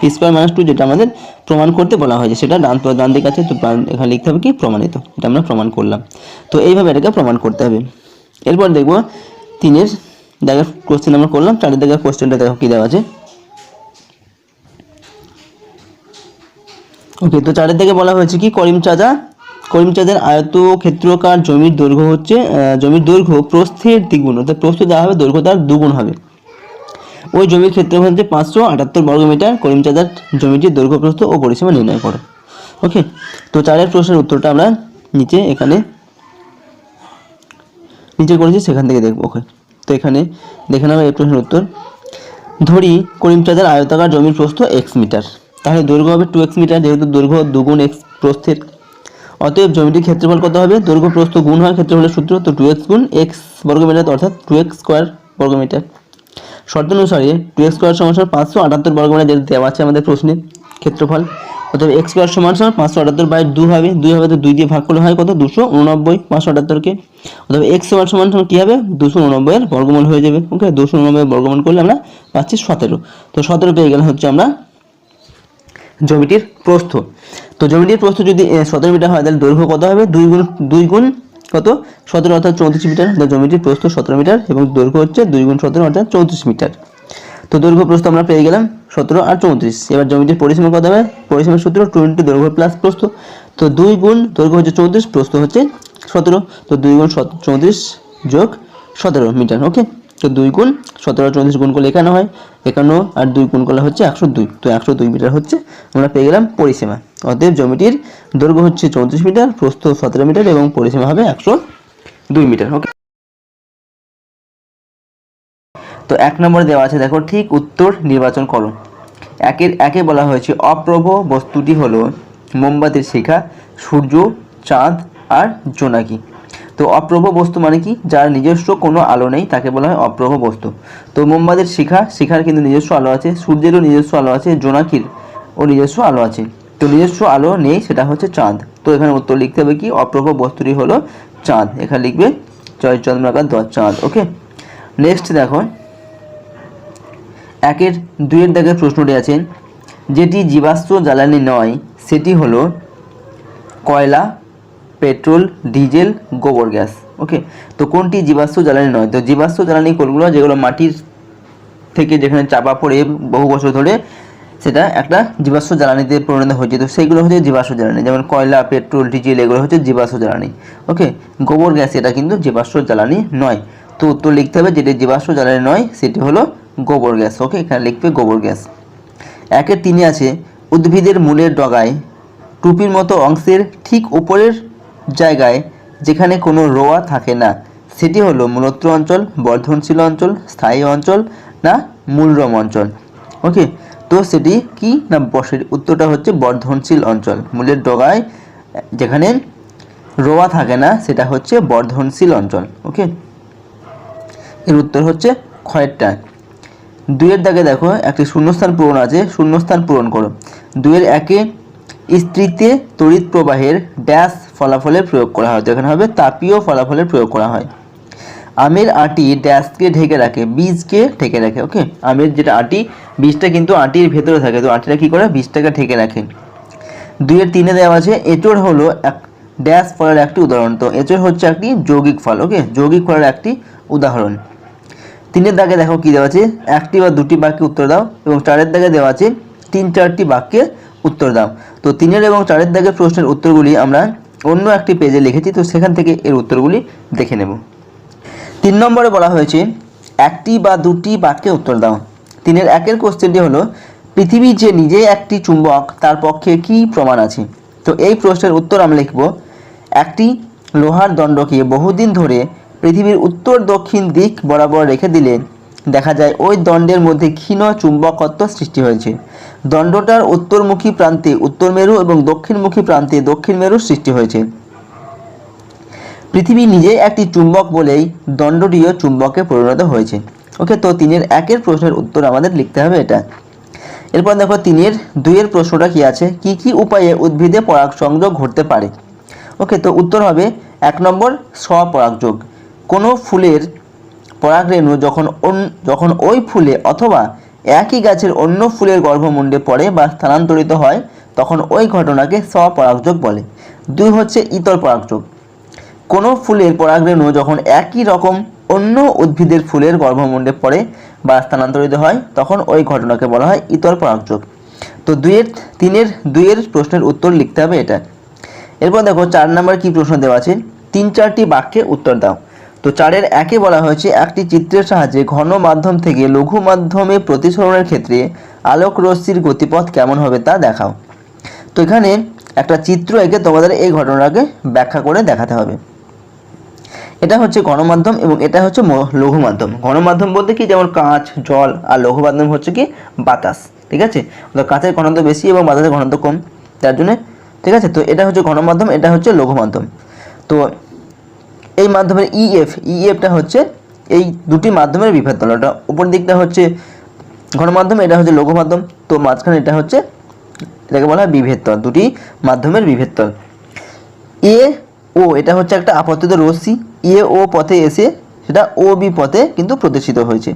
P square minus two যেটা আমাদের প্রমাণ করতে বলা হয়েছে সেটা ডান দিকে আছে, তো এখানে লিখতে হবে কি প্রমাণিত, এটা আমরা প্রমাণ করলাম। তো এইভাবে এটাকে প্রমাণ করতে হবে। এরপর দেখবো 3-এর দাগের কোশ্চেন আমরা করলাম, 4-এর দাগের কোশ্চেনটা দেখো কী দেওয়া আছে। ওকে, তো 4-এর দিকে বলা হয়েছে কি করিম চাঁদের আয়তক্ষেত্রাকার জমির দৈর্ঘ্য হচ্ছে জমির দৈর্ঘ্য প্রস্থের দ্বিগুণ, অর্থাৎ প্রস্থ যা হবে দৈর্ঘ্য তার দুগুণ হবে। ওই জমির ক্ষেত্রফল হচ্ছে 578 বর্গমিটার। করিম চাঁদের জমিটির দৈর্ঘ্য প্রস্থ ও পরিসীমা নির্ণয় করো। ওকে, তো 4-এর প্রশ্নের উত্তরটা আমরা এখানে নিচে করেছি, সেখান থেকে দেখবো। ওকে, তো এখানে দেখে নেবো এই প্রশ্নের উত্তর। ধরি করিম চাঁদের আয়তাকার জমির প্রস্থ x মিটার, তাহলে দৈর্ঘ্য হবে 2x মিটার, যেহেতু দৈর্ঘ্য দুগুণ x প্রস্থের। অতএব জমিটির ক্ষেত্রফল কত হবে? দৈর্ঘ্য প্রস্থ গুণ হয় ক্ষেত্রফলের সূত্র, তো 2x গুণ x বর্গমিটার অর্থাৎ 2x স্কোয়ার বর্গমিটার। শর্ত অনুসারে 2x স্কোয়ার সমান 578 বর্গমিটার যেটা দেওয়া আছে আমাদের প্রশ্নে ক্ষেত্রফল। অতএব x স্কোয়ার সমান 578/2 হবে, 2 হবে তো 2 দিয়ে ভাগ করলে হয় কত? 289 578-কে। অতএব x সমান কি হবে? 289 এর বর্গমূল হয়ে যাবে। ওকে, 289 এর বর্গমূল করলে আমরা পাচ্ছি 17। তো 17 পেয়ে গেলে হচ্ছে আমরা জমিটির প্রস্থ। তো জমিটির প্রস্থ যদি 17 মিটার হয় তাহলে দৈর্ঘ্য কত হবে? 2 গুণ কত? 17 অর্থাৎ 34 মিটার। জমিটির প্রস্থ 17 মিটার এবং দৈর্ঘ্য হচ্ছে 2 গুণ 17 অর্থাৎ 34 মিটার। তো দৈর্ঘ্য প্রস্থ আমরা পেয়ে গেলাম 17 আর 34। এবার জমিটির পরিসীমা কত হবে? পরিসীমার সূত্র 2 দৈর্ঘ্য প্লাস প্রস্থ। তো 2 গুণ দৈর্ঘ্য হচ্ছে 34, প্রস্থ হচ্ছে 17, তো 2 গুণ 34 যোগ 17 মিটার। ওকে, তো 2 গুণ 17 আর 34 গুণ করলে 51 হয়, 51 আর 2 গুণ করলে হচ্ছে 102, তো 102 মিটার হচ্ছে আমরা পেয়ে গেলাম পরিসীমা। অতএব জমিটির দৈর্ঘ্য হচ্ছে 34 মিটার, প্রস্থ 17 মিটার এবং পরিসীমা হবে 102 মিটার। ওকে, তো 1 নম্বরে দেওয়া আছে, দেখো ঠিক উত্তর নির্বাচন করো। একে বলা হয়েছে অপ্রভ বস্তুটি হলো মোমবাতির শিখা, সূর্য, চাঁদ আর জোনাকি। তো অপ্রভ বস্তু মানে কি? যার নিজস্ব কোনো আলো নেই তাকে বলা হয় অপ্রভ বস্তু। তো মোমবাতির শিখার কিন্তু নিজস্ব আলো আছে, সূর্যেরও নিজস্ব আলো আছে, জোনাকির ও নিজস্ব আলো আছে। তো নিজস্ব আলো নেই, সেটা হচ্ছে চাঁদ। তো এখানে উত্তর লিখতে হবে কি? অপ্রভ বস্তুটি হলো চাঁদ। এখানে লিখবে চন্দ্রমাকার চাঁদ। ওকে, নেক্সট দেখো 2-এর দাগের প্রশ্নটি আছে, যেটি জীবাশ্ম জ্বালানি নয় সেটি হলো কয়লা, পেট্রোল, ডিজেল, গোবর গ্যাস। ওকে, তো কোনটি জীবাশ্ম জ্বালানি নয়? তো জীবাশ্ম জ্বালানি কোনগুলো? যেগুলো মাটির থেকে যেখানে চাপা পড়ে বহু বছর ধরে সেটা একটা জীবাশ্ম জ্বালানিতে পরিণত হয়েছে, তো সেইগুলো হচ্ছে জীবাশ্ম জ্বালানি। যেমন কয়লা, পেট্রোল, ডিজেল এগুলো হচ্ছে জীবাশ্ম জ্বালানি। ওকে, গোবর গ্যাস এটা কিন্তু জীবাশ্ম জ্বালানি নয়। তো উত্তর লিখতে হবে যেটি জীবাশ্ম জ্বালানি নয় সেটি হলো গোবর গ্যাস। ওকে, এখানে লিখবে গোবর গ্যাস। 3 আছে, উদ্ভিদের মূলের ডগায় টুপির মতো অংশের ঠিক উপরের জায়গায় যেখানে কোনো রোঁয়া থাকে না সেটি হলো মূলত্র অঞ্চল, বর্ধনশীল অঞ্চল, স্থায়ী অঞ্চল না মূলরম অঞ্চল। ওকে, তো সেটি কি না? উত্তরটা হচ্ছে বর্ধনশীল অঞ্চল। মূলের ডগায় যেখানে রোঁয়া থাকে না সেটা হচ্ছে বর্ধনশীল অঞ্চল। ওকে, এর উত্তর হচ্ছে ক্ষয়েরটা। 2-এর দাগে দেখো একটি শূন্যস্থান পূরণ আছে, শূন্যস্থান পূরণ করো। 2-এর 1-এ স্থিতিতে তড়িৎ প্রবাহের ড্যাশ ফলাফলের প্রয়োগ করা হয়, যেখানে হবে তাপীয় ফলাফলের প্রয়োগ করা হয়। আমের আটি ড্যাশকে ঢেকে রাখে, বীজকে ঢেকে রাখে। ওকে, আমের যেটা আটি, বীজটা কিন্তু আটির ভেতরে থাকে, তো আটিটা কি করে? বীজটাকে ঢেকে রাখে। 2-এর 3-এ দেওয়া আছে, এঁচড় হলো এক ড্যাশ ফলের একটি উদাহরণ। তো এঁচড় হচ্ছে একটি যৌগিক ফল। ওকে, যৌগিক ফলের একটি উদাহরণ। 3-এর দাগে দেখো কি দেওয়া আছে, 1টি বা 2টি বাক্যে উত্তর দাও, এবং 4-এর দাগে দেওয়া আছে 3-4টি বাক্যে উত্তর দাও। তো 3-এর এবং 4-এর দাগের প্রশ্নের উত্তরগুলি আমরা অন্য একটি পেজে লিখেছি, তো সেখান থেকে এর উত্তরগুলি দেখে নেব। 3 নম্বরে বলা হয়েছে 1টি বা 2টি বাক্যে উত্তর দাও। 3-এর 1-এর কোশ্চেনটি হলো, পৃথিবী যে নিজেই একটি চুম্বক তার পক্ষে কি প্রমাণ আছে? তো এই প্রশ্নের উত্তর আমরা লিখব, একটি লোহার দণ্ডকে বহুদিন ধরে পৃথিবীর উত্তর দক্ষিণ দিক বরাবর রেখে দিলে দেখা যায় ওই দণ্ডের মধ্যে ক্ষীণ চুম্বকত্ব সৃষ্টি হয়েছে। দণ্ডটার উত্তরমুখী প্রান্তে উত্তর মেরু এবং দক্ষিণমুখী প্রান্তে দক্ষিণ মেরু সৃষ্টি হয়েছে। পৃথিবী নিজেই একটি চুম্বক বলেই দণ্ডটিও চুম্বকে পরিণত হয়েছে। ওকে, তো 3-এর 1-এর প্রশ্নের উত্তর আমাদের লিখতে হবে এটা। এরপর দেখো 3-এর 2-এর প্রশ্নটা কি আছে, কি কি উপায়ে উদ্ভিদে পরাগ সংযোগ ঘটতে পারে? ওকে, তো উত্তর হবে 1 নম্বর স্বপরাগযোগ। কোনো ফুলের পরাগরেণু যখন ওই ফুলে অথবা একই গাছের অন্য ফুলের গর্ভমুণ্ডে পড়ে বা স্থানান্তরিত হয় তখন ওই ঘটনাকে স্বপরাগযোগ বলে। 2 হচ্ছে ইতর পরাগযোগ। কোনো ফুলের পরাগরেণু যখন একই রকম অন্য উদ্ভিদের ফুলের গর্ভমুণ্ডে পড়ে বা স্থানান্তরিত হয় তখন ওই ঘটনাকে বলা হয় ইতর পরাগযোগ। তো 3-এর প্রশ্নের উত্তর লিখতে হবে এটা। এরপর দেখো 4 নম্বর কি প্রশ্ন দেওয়া আছে, 3-4টি বাক্যে উত্তর দাও। তো 4-এর 1-এ বলা হয়েছে একটি চিত্রের সাহায্যে ঘন মাধ্যম থেকে লঘু মাধ্যমে প্রতিসরণের ক্ষেত্রে আলোক রশ্মির গতিপথ কেমন হবে তা দেখাও। তো এখানে একটা চিত্র এঁকে তোমাদের এই ঘটনাটাকে ব্যাখ্যা করে দেখাতে হবে। এটা হচ্ছে ঘনমাধ্যম এবং এটা হচ্ছে লঘু মাধ্যম। ঘনমাধ্যম বলতে কি, যেমন কাঁচ, জল, আর লঘু মাধ্যম হচ্ছে কি বাতাস। ঠিক আছে, তো কাঁচের ঘনত্ব বেশি এবং বাতাসের ঘনত্ব কম, তার জন্য। ঠিক আছে, তো এটা হচ্ছে ঘনমাধ্যম, এটা হচ্ছে লঘু মাধ্যম। তো এই মাধ্যমের ইএফটা হচ্ছে এই দুটি মাধ্যমের বিভেদ তল। এটা উপর দিকটা হচ্ছে ঘনমাধ্যম, এটা হচ্ছে লঘু মাধ্যম, তো মাঝখানে এটা হচ্ছে, এটাকে বলা হয় বিভেদ তল, দুটি মাধ্যমের বিভেদ তল। এ ও এটা হচ্ছে একটা আপতিত রশ্মি, এ ও পথে এসে সেটা ও বি পথে কিন্তু প্রতিষ্ঠিত হয়েছে।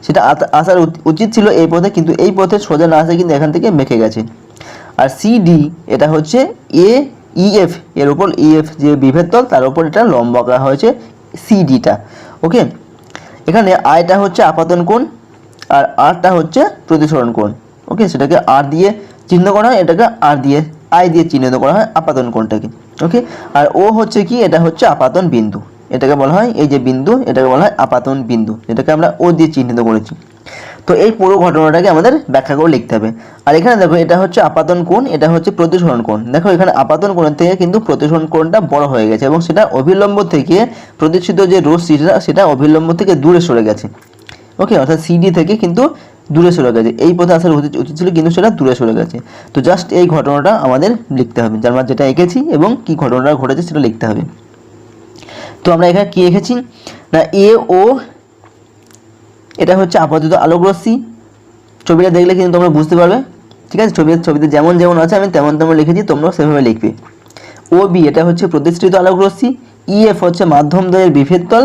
সেটা আসার উচিত ছিল এই পথে, কিন্তু এই পথে সোজা না আসে কিন্তু এখান থেকে মেখে গেছে। আর সিডি এটা হচ্ছে এ ইএফ, এর উপর ইএফ যে বিভেদ তল তার উপর এটা লম্ব আঁকা হয়েছে সিডিটা। ওকে, এখানে আইটা হচ্ছে আপাতন কোণ আর আরটা হচ্ছে প্রতিসরণ কোণ। ওকে, সেটাকে আর দিয়ে চিহ্ন করা হয়, এটাকে আর দিয়ে আই দিয়ে চিহ্নিত করা হয় আপাতন কোণটাকে। ওকে, আর ও হচ্ছে কি, এটা হচ্ছে আপাতন বিন্দু, এটাকে বলা হয়, এই যে বিন্দু এটাকে বলা হয় আপাতন বিন্দু, যেটাকে আমরা ও দিয়ে চিহ্নিত করেছি। তো এই পুরো ঘটনাটাকে আমাদের ব্যাখ্যা করে লিখতে হবে। আর এখানে দেখো এটা হচ্ছে আপাতন কোণ, এটা হচ্ছে প্রতিসরণ কোণ। দেখো এখানে আপাতন কোণের থেকে কিন্তু প্রতিসরণ কোণটা বড় হয়ে গেছে এবং সেটা অভিলম্ব থেকে প্রতিষ্ঠিত যে রশ্মি সেটা অভিলম্ব থেকে দূরে সরে গেছে। ওকে, অর্থাৎ সিডি থেকে কিন্তু দূরে সরে গেছে, এই পথে আসার উচিত ছিল কিন্তু সেটা দূরে সরে গেছে। তো জাস্ট এই ঘটনাটা আমাদের লিখতে হবে, যার মানে যেটা এঁকেছি এবং কি ঘটনাটা ঘটেছে সেটা লিখতে হবে। তো আমরা এখানে কি এঁকেছি না, এ ও এটা হচ্ছে আপতিত আলোক রশ্মি। ছবিটা দেখলে কিন্তু তোমরা বুঝতে পারবে। ঠিক আছে, ছবিতে যেমন যেমন আছে আমি তেমন তেমন লিখেছি, তোমরাও সেভাবে লিখবে। ও বি এটা হচ্ছে প্রতিষ্ঠিত আলোক রশ্মি, ইএফ হচ্ছে মাধ্যমদ্বয়ের বিভেদ তল,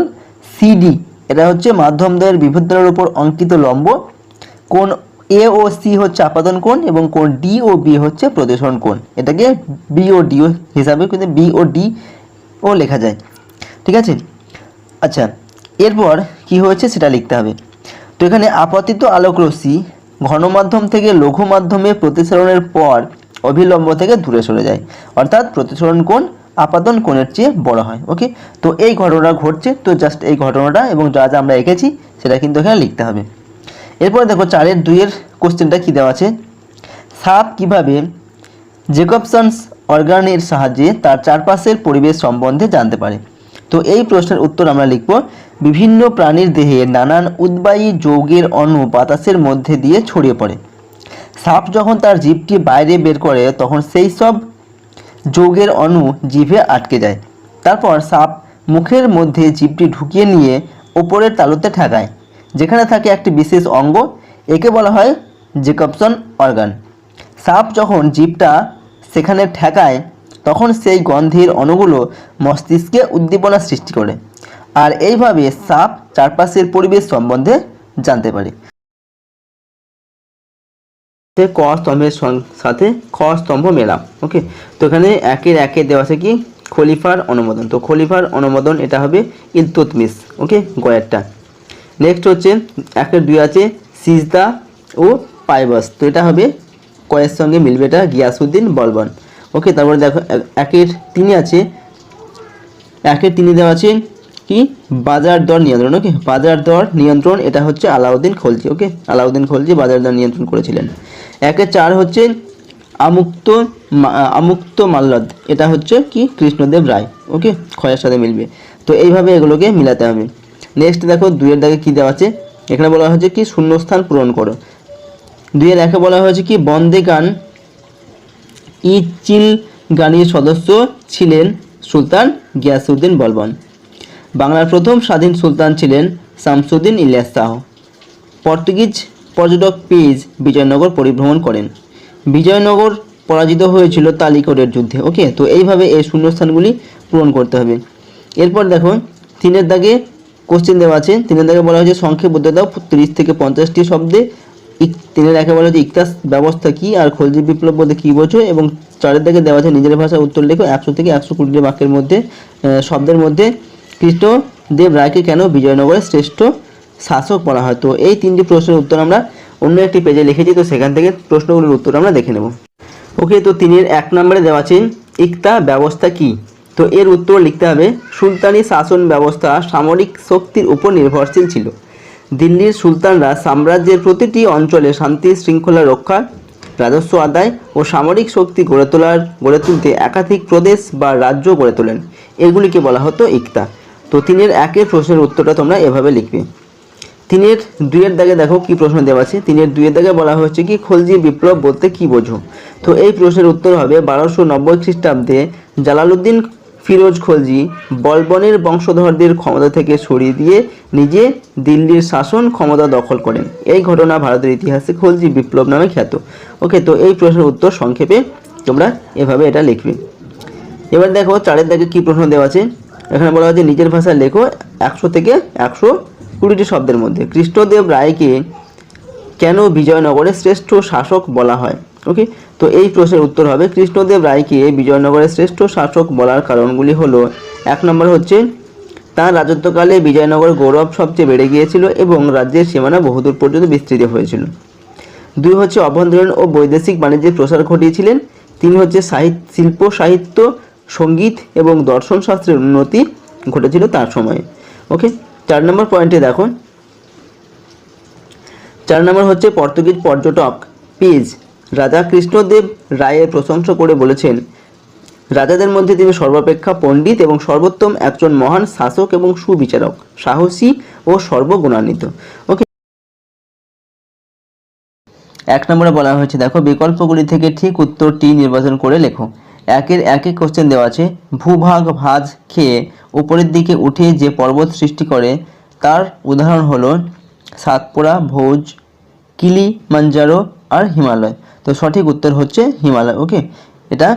সিডি এটা হচ্ছে মাধ্যমদ্বয়ের বিভেদ তলের উপর অঙ্কিত লম্ব, কোণ এ ও সি হচ্ছে আপাতন কোণ এবং কোণ ডি ও বি হচ্ছে প্রতিসরণ কোণ। এটাকে বি ও ডি হিসাবে কিন্তু বি ও ডি ও লেখা যায়। ঠিক আছে, আচ্ছা এরপর কি হয়েছে সেটা লিখতে হবে। তো এখানে আপতিত আলোক রশ্মি ঘনমাধ্যম থেকে লঘু মাধ্যমে প্রতিসরণের পর অভিলম্ব থেকে দূরে সরে যায়, অর্থাৎ প্রতিসরণ কোণ আপাতন কোণের চেয়ে বড় হয়। ওকে, তো এই ঘটনাটা ঘটছে, তো জাস্ট এই ঘটনাটা এবং যা যা আমরা এঁকেছি সেটা কিন্তু এখানে লিখতে হবে। এরপর দেখো 4-2 কোশ্চেনটা কী দেওয়া আছে, সাপ কিভাবে জেকবসন্স অর্গানের সাহায্যে তার চারপাশের পরিবেশ সম্বন্ধে জানতে পারে। তো এই প্রশ্নের উত্তর আমরা লিখব, বিভিন্ন প্রাণীর দেহে নানান উদ্বায়ী যৌগের অণু বাতাসের মধ্যে দিয়ে ছড়িয়ে পড়ে। সাপ যখন তার জিভটি বাইরে বের করে তখন সেই সব যৌগের অণু জিভে আটকে যায়। তারপর সাপ মুখের মধ্যে জিভটি ঢুকিয়ে নিয়ে ওপরের তালুতে ঠেকায়, যেখানে থাকে একটি বিশেষ অঙ্গ, একে বলা হয় জেকবসন অর্গান। সাপ যখন জিভটা সেখানে ঠেকায় তখন সেই গন্ধের অণুগুলো মস্তিষ্কে উদ্দীপনা সৃষ্টি করে, আর এইভাবে সাপ চারপাশের পরিবেশ সম্বন্ধে জানতে পারে। ক স্তম্ভের সাথে খ স্তম্ভ মেলাম। ওকে, তো এখানে 1-1 দেওয়া আছে কি খলিফার অনুমোদন, তো খলিফার অনুমোদন এটা হবে ইলতুৎমিশ। ওকে, গয়েরটা। নেক্সট হচ্ছে 1-2 আছে সিজদা ও পাইবাস, তো এটা হবে কয়ের সঙ্গে মিলবে, এটা গিয়াসউদ্দিন বলবন। ওকে, তারপরে দেখো 1-3 আছে, 1-3 দেওয়া আছে কি বাজার দর নিয়ন্ত্রণ। ওকে, বাজার দর নিয়ন্ত্রণ এটা হচ্ছে আলাউদ্দিন খলজি। ওকে, আলাউদ্দিন খলজি বাজার দর নিয়ন্ত্রণ করেছিলেন। 1-4 হচ্ছে আমুক্ত মাল্যদ, এটা হচ্ছে কি কৃষ্ণদেব রায়। ওকে, ক্ষয়ের সাথে মিলবে, তো এইভাবে এগুলোকে মিলাতে হবে। নেক্সট দেখো 2-এর দাগে কী দেওয়া আছে, এখানে বলা হয়েছে কি শূন্যস্থান পূরণ করো। 2-1 বলা হয়েছে কি বন্দে গান চিলগানির সদস্য ছিলেন সুলতান গিয়াসউদ্দিন বলবন। বাংলার প্রথম স্বাধীন সুলতান ছিলেন শামসুদ্দিন ইলিয়াস শাহ। পর্তুগিজ পর্যটক পেজ বিজয়নগর পরিভ্রমণ করেন। বিজয়নগর পরাজিত হয়েছিল তালিকটের যুদ্ধে। ওকে, তো এইভাবে এই শূন্যস্থানগুলি পূরণ করতে হবে। এরপর দেখো 3-এর দাগে কোশ্চেন দেওয়া আছে। 3 দাগে বলা হয়েছে সংক্ষেপ বলতে দাও 30 থেকে 50টি শব্দে। 3 একে বলা হয়েছে ইকতাস ব্যবস্থা কি আর খলজি বিপ্লব বলতে কি বোঝো, এবং 4 দাগে দেওয়া আছে নিজের ভাষায় উত্তর লেখো 100 থেকে 120টি বাক্যের মধ্যে শব্দের মধ্যে কৃষ্ণদেব রায়কে কেন বিজয়নগরের শ্রেষ্ঠ শাসক বলা হয়। তো এই 3টি প্রশ্নের উত্তর আমরা অন্য একটি পেজে লিখেছি, তো সেখান থেকে প্রশ্নগুলোর উত্তর আমরা দেখে নেব। ওকে, তো 3 1 নম্বরে দেওয়া আছে ইকতা ব্যবস্থা কি। তো এর উত্তর লিখতে হবে সুলতানি শাসন ব্যবস্থা সামরিক শক্তির উপর নির্ভরশীল ছিল। দিল্লির সুলতানরা সাম্রাজ্যের প্রতিটি অঞ্চলে শান্তি শৃঙ্খলা রক্ষা, রাজস্ব আদায় ও সামরিক শক্তি গড়ে তুলতে একাধিক প্রদেশ বা রাজ্য গড়ে তোলেন। এগুলিকে বলা হতো ইকতা। তো 3 1 প্রশ্নের উত্তরটা তোমরা এভাবে লিখবে। 3 2 দাগে দেখো কি প্রশ্ন দেওয়া আছে। 3 2 দাগে বলা হচ্ছে কি খলজি বিপ্লব বলতে কি বোঝো। তো এই প্রশ্নের উত্তর হবে 1290 খ্রিস্টাব্দে জালালউদ্দিন ফিরোজ খলজি বলবনের বংশধরদের ক্ষমতা থেকে সরিয়ে দিয়ে নিজে দিল্লির শাসন ক্ষমতা দখল করেন। এই ঘটনা ভারতের ইতিহাসে খলজি বিপ্লব নামে খ্যাত। ওকে, তো এই প্রশ্নের উত্তর সংক্ষেপে তোমরা এভাবে এটা লিখবে। এবার দেখো 4 দাগে কি প্রশ্ন দেওয়া আছে। এখানে বলা হয়েছে নিজের ভাষায় লেখো 100 থেকে 120টি শব্দের মধ্যে কৃষ্ণদেব রায়কে কেন বিজয়নগরের শ্রেষ্ঠ শাসক বলা হয়। ওকে, তো এই প্রশ্নের উত্তর হবে কৃষ্ণদেব রায়কে বিজয়নগরের শ্রেষ্ঠ শাসক বলার কারণগুলি হলো 1 নম্বর হচ্ছে তার রাজত্বকালে বিজয়নগর গৌরব সবচেয়ে বেড়ে গিয়েছিল এবং রাজ্যের সীমানা বহুদূর পর্যন্ত বিস্তৃত হয়েছিল। 2 হচ্ছে অভ্যন্তরীণ ও বৈদেশিক বাণিজ্যের প্রসার ঘটিয়েছিলেন। 3 হচ্ছে শিল্প সাহিত্য সঙ্গীত এবং দর্শন শাস্ত্রের উন্নতি ঘটেছিল তার সময়ে। ওকে, 4 নম্বর পয়েন্টে দেখো। 4 নম্বর হচ্ছে পর্তুগিজ পর্যটক পেজ রাজা কৃষ্ণদেব রায়ের প্রশংসা করে বলেছেন রাজাদের মধ্যে তিনি সর্বাপেক্ষা পণ্ডিত এবং সর্বোত্তম একজন মহান শাসক এবং সুবিচারক, সাহসী ও সর্বগুণান্বিত। ওকে, 1 নম্বরে বলা হয়েছে দেখো বিকল্পগুলি থেকে ঠিক উত্তরটি নির্বাচন করে লেখো। 1 কোশ্চেন দেওয়া আছে ভূভাগ ভাঁজ খেয়ে উপরের দিকে উঠে যে পর্বত সৃষ্টি করে তার উদাহরণ হলো সাতপুরা, ভোজ, কিলিমাঞ্জারো আর হিমালয়। তো সঠিক উত্তর হচ্ছে হিমালয়। ওকে, এটা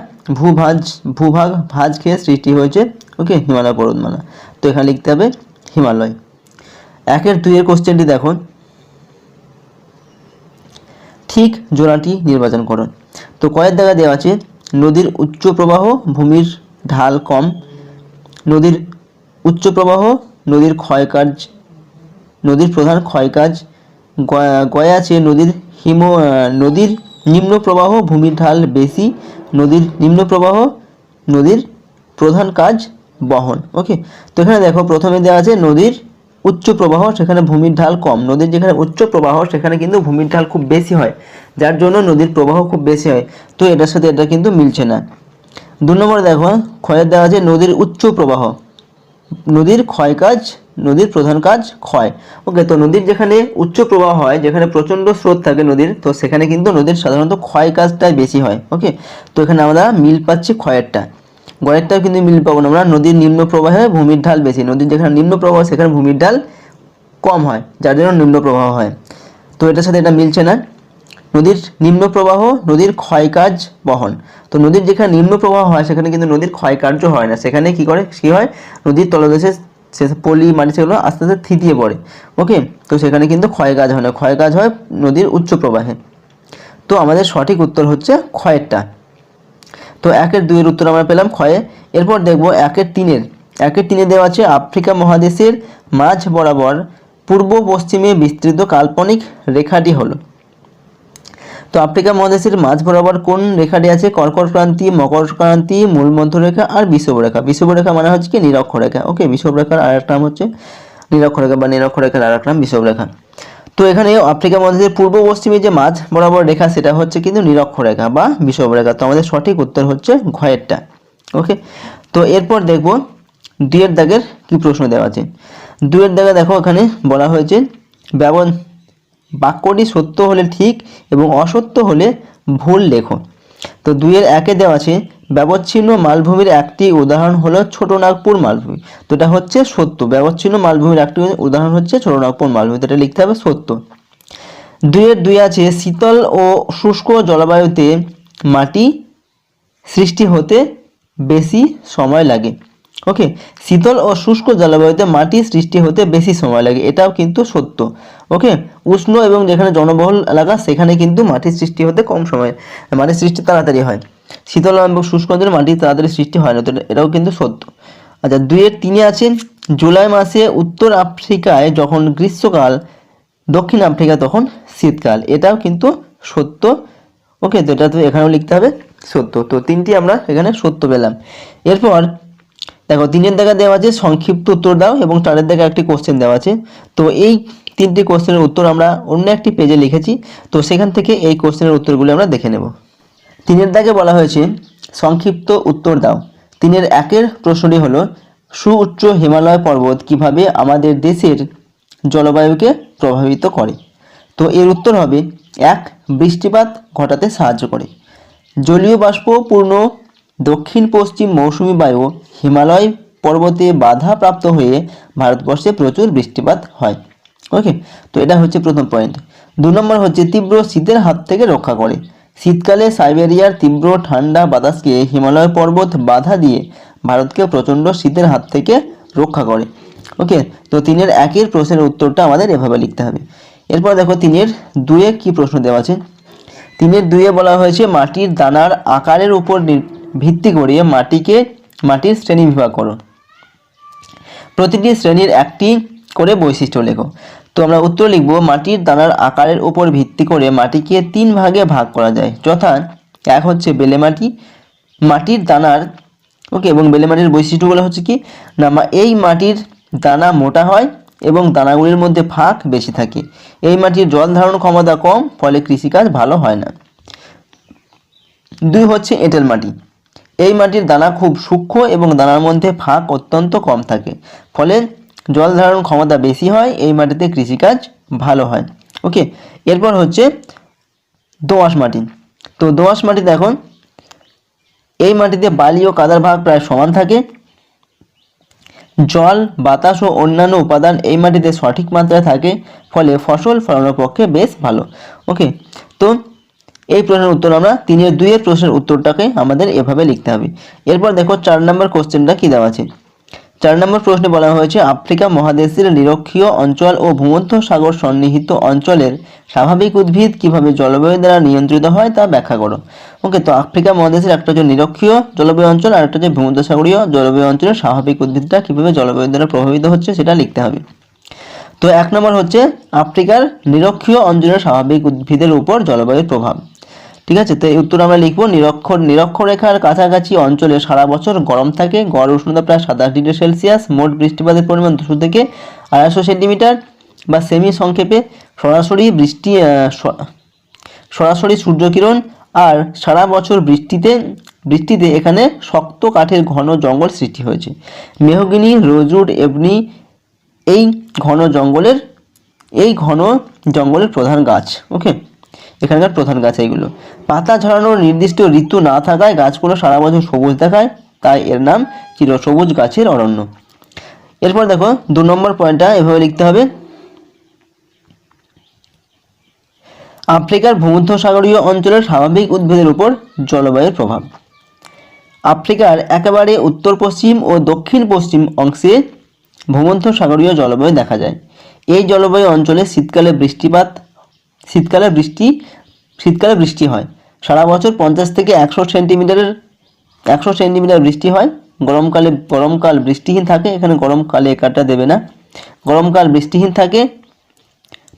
ভূভাগ ভাঁজ খেয়ে সৃষ্টি হয়েছে। ওকে, হিমালয় পর্বতমালা। তো এখানে লিখতে হবে হিমালয়। 1 2 কোশ্চেনটি দেখো ঠিক জোড়াটি নির্বাচন করো। তো কয়ের জায়গা দেওয়া আছে নদীর উচ্চ প্রবাহ, ভূমির ঢাল কম, নদীর উচ্চ প্রবাহ, নদীর ক্ষয়কাজ, নদীর প্রধান ক্ষয়কাজ। গয়ে আছে নদীর নিম্ন প্রবাহ, ভূমির ঢাল বেশি, নদীর নিম্ন প্রবাহ, নদীর প্রধান কাজ বহন। ওকে, তো এখানে দেখো প্রথমে দেওয়া আছে নদীর উচ্চ প্রবাহ, সেখানে ভূমির ঢাল কম। নদীর যেখানে উচ্চ প্রবাহ সেখানে কিন্তু ভূমির ঢাল খুব বেশি হয়, যার জন্য নদীর প্রবাহ খুব বেশি হয়। তো এটার সাথে এটা কিন্তু মিলছে না। 2 নম্বরে দেখো ক্ষয়ের দেওয়া আছে নদীর উচ্চ প্রবাহ, নদীর ক্ষয় কাজ, নদীর প্রধান কাজ ক্ষয়। ওকে, তো নদীর যেখানে উচ্চ প্রবাহ হয়, যেখানে প্রচণ্ড স্রোত থাকে নদীর, তো সেখানে কিন্তু নদীর সাধারণত ক্ষয় কাজটাই বেশি হয়। ওকে, তো এখানে আমরা মিল পাচ্ছি ক্ষয়েরটা। গয়েরটাও কিন্তু মিল পাবো না আমরা। নদীর নিম্ন প্রবাহে ভূমির ঢাল বেশি, নদীর যেখানে নিম্ন প্রবাহ সেখানে ভূমির ঢাল কম হয়, যার জন্য নিম্ন প্রবাহ হয়। তো এটার সাথে এটা মিলছে না। নদীর নিম্ন প্রবাহ, নদীর ক্ষয় কাজ বহন। তো নদীর যেখানে নিম্ন প্রবাহ হয় সেখানে কিন্তু নদীর ক্ষয় কার্য হয় না, সেখানে কি হয় নদীর তলদেশে পলি মাটি সেগুলো আস্তে আস্তে থিতিয়ে পড়ে। ওকে, তো সেখানে কিন্তু ক্ষয় কাজ হয় না, ক্ষয় কাজ হয় নদীর উচ্চ প্রবাহে। তো আমাদের সঠিক উত্তর হচ্ছে ক্ষয়েরটা। তো 1 2 উত্তর আমরা পেলাম ক্ষয়ে। এরপর দেখব 1 3 দেওয়া আছে আফ্রিকা মহাদেশের মাঝ বরাবর পূর্ব পশ্চিমে বিস্তৃত কাল্পনিক রেখাটি হলো। তো আফ্রিকা মহাদেশের মাঝ বরাবর কোন রেখাটি আছে? কর্কট ক্রান্তি, মকর ক্রান্তি, মূল মধ্যরেখা আর বিষুবরেখা। বিষুবরেখা মানে হচ্ছে কি নিরক্ষরেখা। ওকে, বিষুবরেখার আরেকটা নাম হচ্ছে নিরক্ষরেখা বা নিরক্ষরেখার আরেকটা নাম বিষুবরেখা। তো এখানে আফ্রিকা মহাদেশের পূর্ব পশ্চিমে যে মাঝ বরাবর রেখা সেটা হচ্ছে কিন্তু নিরক্ষরেখা বা বিষুবরেখা। তো আমাদের সঠিক উত্তর হচ্ছে ঘয়েরটা। ওকে, তো এরপর দেখব 2 দাগের কি প্রশ্ন দেওয়া আছে। 2 দাগে দেখো এখানে বলা হয়েছে বাক্যটি সত্য হলে ঠিক এবং অসত্য হলে ভুল লেখো। তো 2 1 দেওয়া আছে ব্যবচ্ছিন্ন মালভূমির একটি উদাহরণ হলো ছোটনাগপুর মালভূমি। তো এটা হচ্ছে সত্য। ব্যবচ্ছিন্ন মালভূমির একটি উদাহরণ হচ্ছে ছোটনাগপুর মালভূমি, তো এটা লিখতে হবে সত্য। 2 2 আছে শীতল ও শুষ্ক জলবায়ুতে মাটি সৃষ্টি হতে বেশি সময় লাগে। ওকে, শীতল ও শুষ্ক জলবায়ুতে মাটির সৃষ্টি হতে বেশি সময় লাগে, এটাও কিন্তু সত্য। ওকে, উষ্ণ এবং যেখানে জনবহুল এলাকা সেখানে কিন্তু মাটির সৃষ্টি হতে কম সময়, মাটির সৃষ্টি তাড়াতাড়ি হয়। শীতল এবং শুষ্ক অঞ্চলে মাটির তাড়াতাড়ি সৃষ্টি হয় না, তো এটাও কিন্তু সত্য। আচ্ছা, 2-3 আছে, জুলাই মাসে উত্তর আফ্রিকায় যখন গ্রীষ্মকাল, দক্ষিণ আফ্রিকা তখন শীতকাল, এটাও কিন্তু সত্য। ওকে, তো এটা তো এখানেও লিখতে হবে সত্য। তো 3টি আমরা এখানে সত্য পেলাম। এরপর দেখো 3-এর দাগে দেওয়া আছে সংক্ষিপ্ত উত্তর দাও এবং 4-এর দাগে একটি কোশ্চেন দেওয়া আছে। তো এই 3টি কোশ্চেনের উত্তর আমরা অন্য একটি পেজে লিখেছি, তো সেখান থেকে এই কোশ্চেনের উত্তরগুলো আমরা দেখে নেব। 3-এর দাগে বলা হয়েছে সংক্ষিপ্ত উত্তর দাও। 3-এর 1-এর প্রশ্নটি হলো সুউচ্চ হিমালয় পর্বত কিভাবে আমাদের দেশের জলবায়ুকে প্রভাবিত করে। তো এর উত্তর হবে 1, বৃষ্টিপাত ঘটাতে সাহায্য করে। জলীয় বাষ্পপূর্ণ দক্ষিণ পশ্চিম মৌসুমী বায়ু হিমালয় পর্বতে বাধাপ্রাপ্ত হয়ে ভারতবর্ষে প্রচুর বৃষ্টিপাত হয়। ওকে, তো এটা হচ্ছে প্রথম পয়েন্ট। 2 নম্বর হচ্ছে তীব্র শীতের হাত থেকে রক্ষা করে। শীতকালে সাইবেরিয়ার তীব্র ঠান্ডা বাতাসকে হিমালয় পর্বত বাধা দিয়ে ভারতকে প্রচণ্ড শীতের হাত থেকে রক্ষা করে। ওকে, তো 3-এর 1-এর প্রশ্নের উত্তরটা আমাদের এভাবে লিখতে হবে। এরপর দেখো 3-এর 2-এ কি প্রশ্ন দেওয়া আছে। 3-এর 2-এ বলা হয়েছে মাটির দানার আকারের উপর ভিত্তি করে মাটির শ্রেণী বিভাগ করো। প্রতিটি শ্রেণীর একটি করে বৈশিষ্ট্য লেখো। তো আমরা উত্তর লিখব, মাটির দানার আকারের উপর ভিত্তি করে মাটিকে 3 ভাগে ভাগ করা যায়, যথা 1 হচ্ছে বেলে মাটি, মাটির দানার। ওকে, এবং বেলে মাটির বৈশিষ্ট্যগুলো হচ্ছে কি না, এই মাটির দানা মোটা হয় এবং দানাগুলির মধ্যে ফাঁক বেশি থাকে। এই মাটির জল ধারণ ক্ষমতা কম, ফলে কৃষিকাজ ভালো হয় না। 2 হচ্ছে এঁটেল মাটি। এই মাটির দানা খুব সূক্ষ্ম এবং দানার মধ্যে ফাঁক অত্যন্ত কম থাকে, ফলে জল ধারণ ক্ষমতা বেশি হয়, এই মাটিতে কৃষিকাজ ভালো হয়। ওকে, এরপর হচ্ছে দোআঁশ মাটি। তো দোআঁশ মাটি দেখো, এই মাটিতে বালি ও কাদার ভাগ প্রায় সমান থাকে। জল, বাতাস ও অন্যান্য উপাদান এই মাটিতে সঠিক মাত্রায় থাকে, ফলে ফসল ফলানোর পক্ষে বেশ ভালো। ওকে, তো এই প্রশ্নের উত্তর আমরা 3-এর 2-এর প্রশ্নের উত্তরটাকে আমাদের এভাবে লিখতে হবে। এরপর দেখো 4 নম্বর কোশ্চেনটা কি দেওয়া আছে। 4 নম্বর প্রশ্নে বলা হয়েছে আফ্রিকা মহাদেশের নিরক্ষীয় অঞ্চল ও ভূমধ্যসাগর সন্নিহিত অঞ্চলের স্বাভাবিক উদ্ভিদ কিভাবে জলবায়ু দ্বারা নিয়ন্ত্রিত হয় তা ব্যাখ্যা করো। ওকে, তো আফ্রিকা মহাদেশের একটা হচ্ছে নিরক্ষীয় জলবায়ু অঞ্চল আর একটা হচ্ছে ভূমধ্যসাগরীয় জলবায়ু অঞ্চলের স্বাভাবিক উদ্ভিদটা কিভাবে জলবায়ু দ্বারা প্রভাবিত হচ্ছে সেটা লিখতে হবে। তো 1 নম্বর হচ্ছে আফ্রিকার নিরক্ষীয় অঞ্চলের স্বাভাবিক উদ্ভিদের উপর জলবায়ুর প্রভাব। ঠিক আছে, তো এই উত্তর আমরা লিখব, নিরক্ষরেখার কাছাকাছি অঞ্চলে সারা বছর গরম থাকে, গড় উষ্ণতা প্রায় 27 ডিগ্রি সেলসিয়াস, মোট বৃষ্টিপাতের পরিমাণ 200 থেকে 250 সেন্টিমিটার, বা সেমি সংক্ষেপে সরাসরি সূর্যকিরণ আর সারা বছর বৃষ্টিতে এখানে শক্ত কাঠের ঘন জঙ্গল সৃষ্টি হয়েছে। মেহগিনি, রোজউড, এবনি এই ঘন জঙ্গলের প্রধান গাছ। ওকে, এখানকার প্রধান গাছ এইগুলো। পাতা ঝরানোর নির্দিষ্ট ঋতু না থাকায় গাছগুলো সারা বছর সবুজ দেখায়, তাই এর নাম চিরসবুজ গাছের অরণ্য। এরপর দেখো 2 নম্বর পয়েন্টটা এভাবে লিখতে হবে, আফ্রিকার ভূমধ্যসাগরীয় অঞ্চলের স্বাভাবিক উদ্ভিদের উপর জলবায়ুর প্রভাব। আফ্রিকার একেবারে উত্তর পশ্চিম ও দক্ষিণ পশ্চিম অংশে ভূমধ্যসাগরীয় জলবায়ু দেখা যায়। এই জলবায়ু অঞ্চলে শীতকালে বৃষ্টি হয়। সারা বছর 50 থেকে 100 সেন্টিমিটার বৃষ্টি হয়। গরমকাল বৃষ্টিহীন থাকে, এখানে গরমকালে কাটা দেবে না, গরমকাল বৃষ্টিহীন থাকে।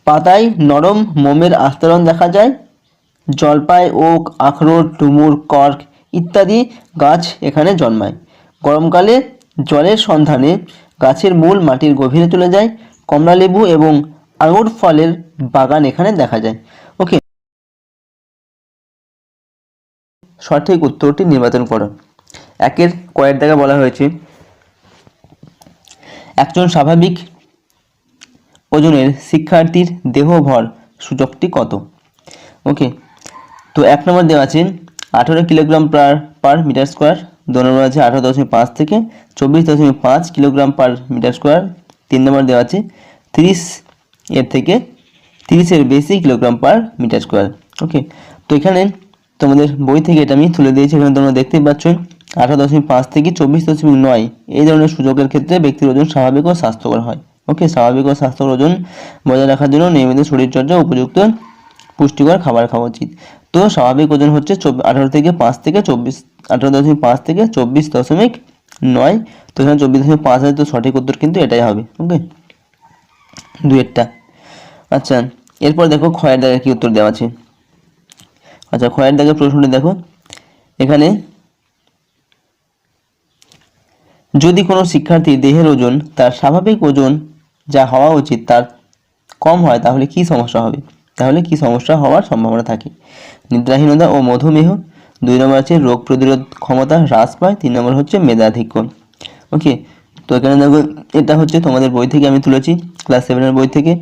পাতায় নরম মোমের আস্তরণ দেখা যায়। জলপাই, ওক, আখরোট, ডুমুর, কর্ক ইত্যাদি গাছ এখানে জন্মায়। গরমকালে জলের সন্ধানে গাছের মূল মাটির গভীরে চলে যায়। কমলালেবু এবং আঙুর ফলের বাগান এখানে দেখা যায়। ওকে, সঠিক উত্তরটি নির্বাচন করো। 1-এর কয়ের দাগে বলা হয়েছে একজন স্বাভাবিক ওজনের শিক্ষার্থীর দেহভর সূচকটি কত। ওকে, তো 1 নম্বর দেওয়া আছে 18 কিলোগ্রাম পার মিটার স্কোয়ার, 2 নম্বর আছে 18.5 থেকে 24.5 কিলোগ্রাম পার মিটার স্কোয়ার, 3 নম্বর দেওয়া আছে 30-এর বেশি kilogram per metre square. Okay, তো এখানে তোমাদের বই থেকে এটা আমি তুলে দিয়েছি, এখানে তোমরা দেখতেই পাচ্ছ 18.5 থেকে 24.9 এই ধরনের সূচকের ক্ষেত্রে ব্যক্তির ওজন স্বাভাবিক ও স্বাস্থ্যকর হয়। ওকে, স্বাভাবিক ও স্বাস্থ্যকর ওজন বজায় রাখার জন্য নিয়মিত শরীরচর্চা উপযুক্ত পুষ্টিকর খাবার খাওয়া উচিত। তো স্বাভাবিক ওজন হচ্ছে 18.5 থেকে 24, 18.5 থেকে 24.9। তো এখানে 24.5 আছে, তো সঠিক উত্তর কিন্তু এটাই হবে। ওকে, দুয়েরটা। আচ্ছা, এরপর দেখো ক্ষয়ের দাগে কি উত্তর দেওয়া আছে। আচ্ছা, ক্ষয়ের দাগে প্রশ্নটি দেখো, এখানে যদি কোনো শিক্ষার্থীর দেহের ওজন তার স্বাভাবিক ওজন যা হওয়া উচিত তার কম হয় তাহলে কি সমস্যা হবে, তাহলে কি সমস্যা হওয়ার সম্ভাবনা থাকে? নিদ্রাহীনতা ও মধুমেহ, 2 নম্বর আছে রোগ প্রতিরোধ ক্ষমতা হ্রাস পায়, 3 নম্বর হচ্ছে মেধাধিক্য। ওকে, তো এখানে দেখো এটা হচ্ছে তোমাদের বই থেকে আমি তুলেছি, ক্লাস 7-এর বই থেকে।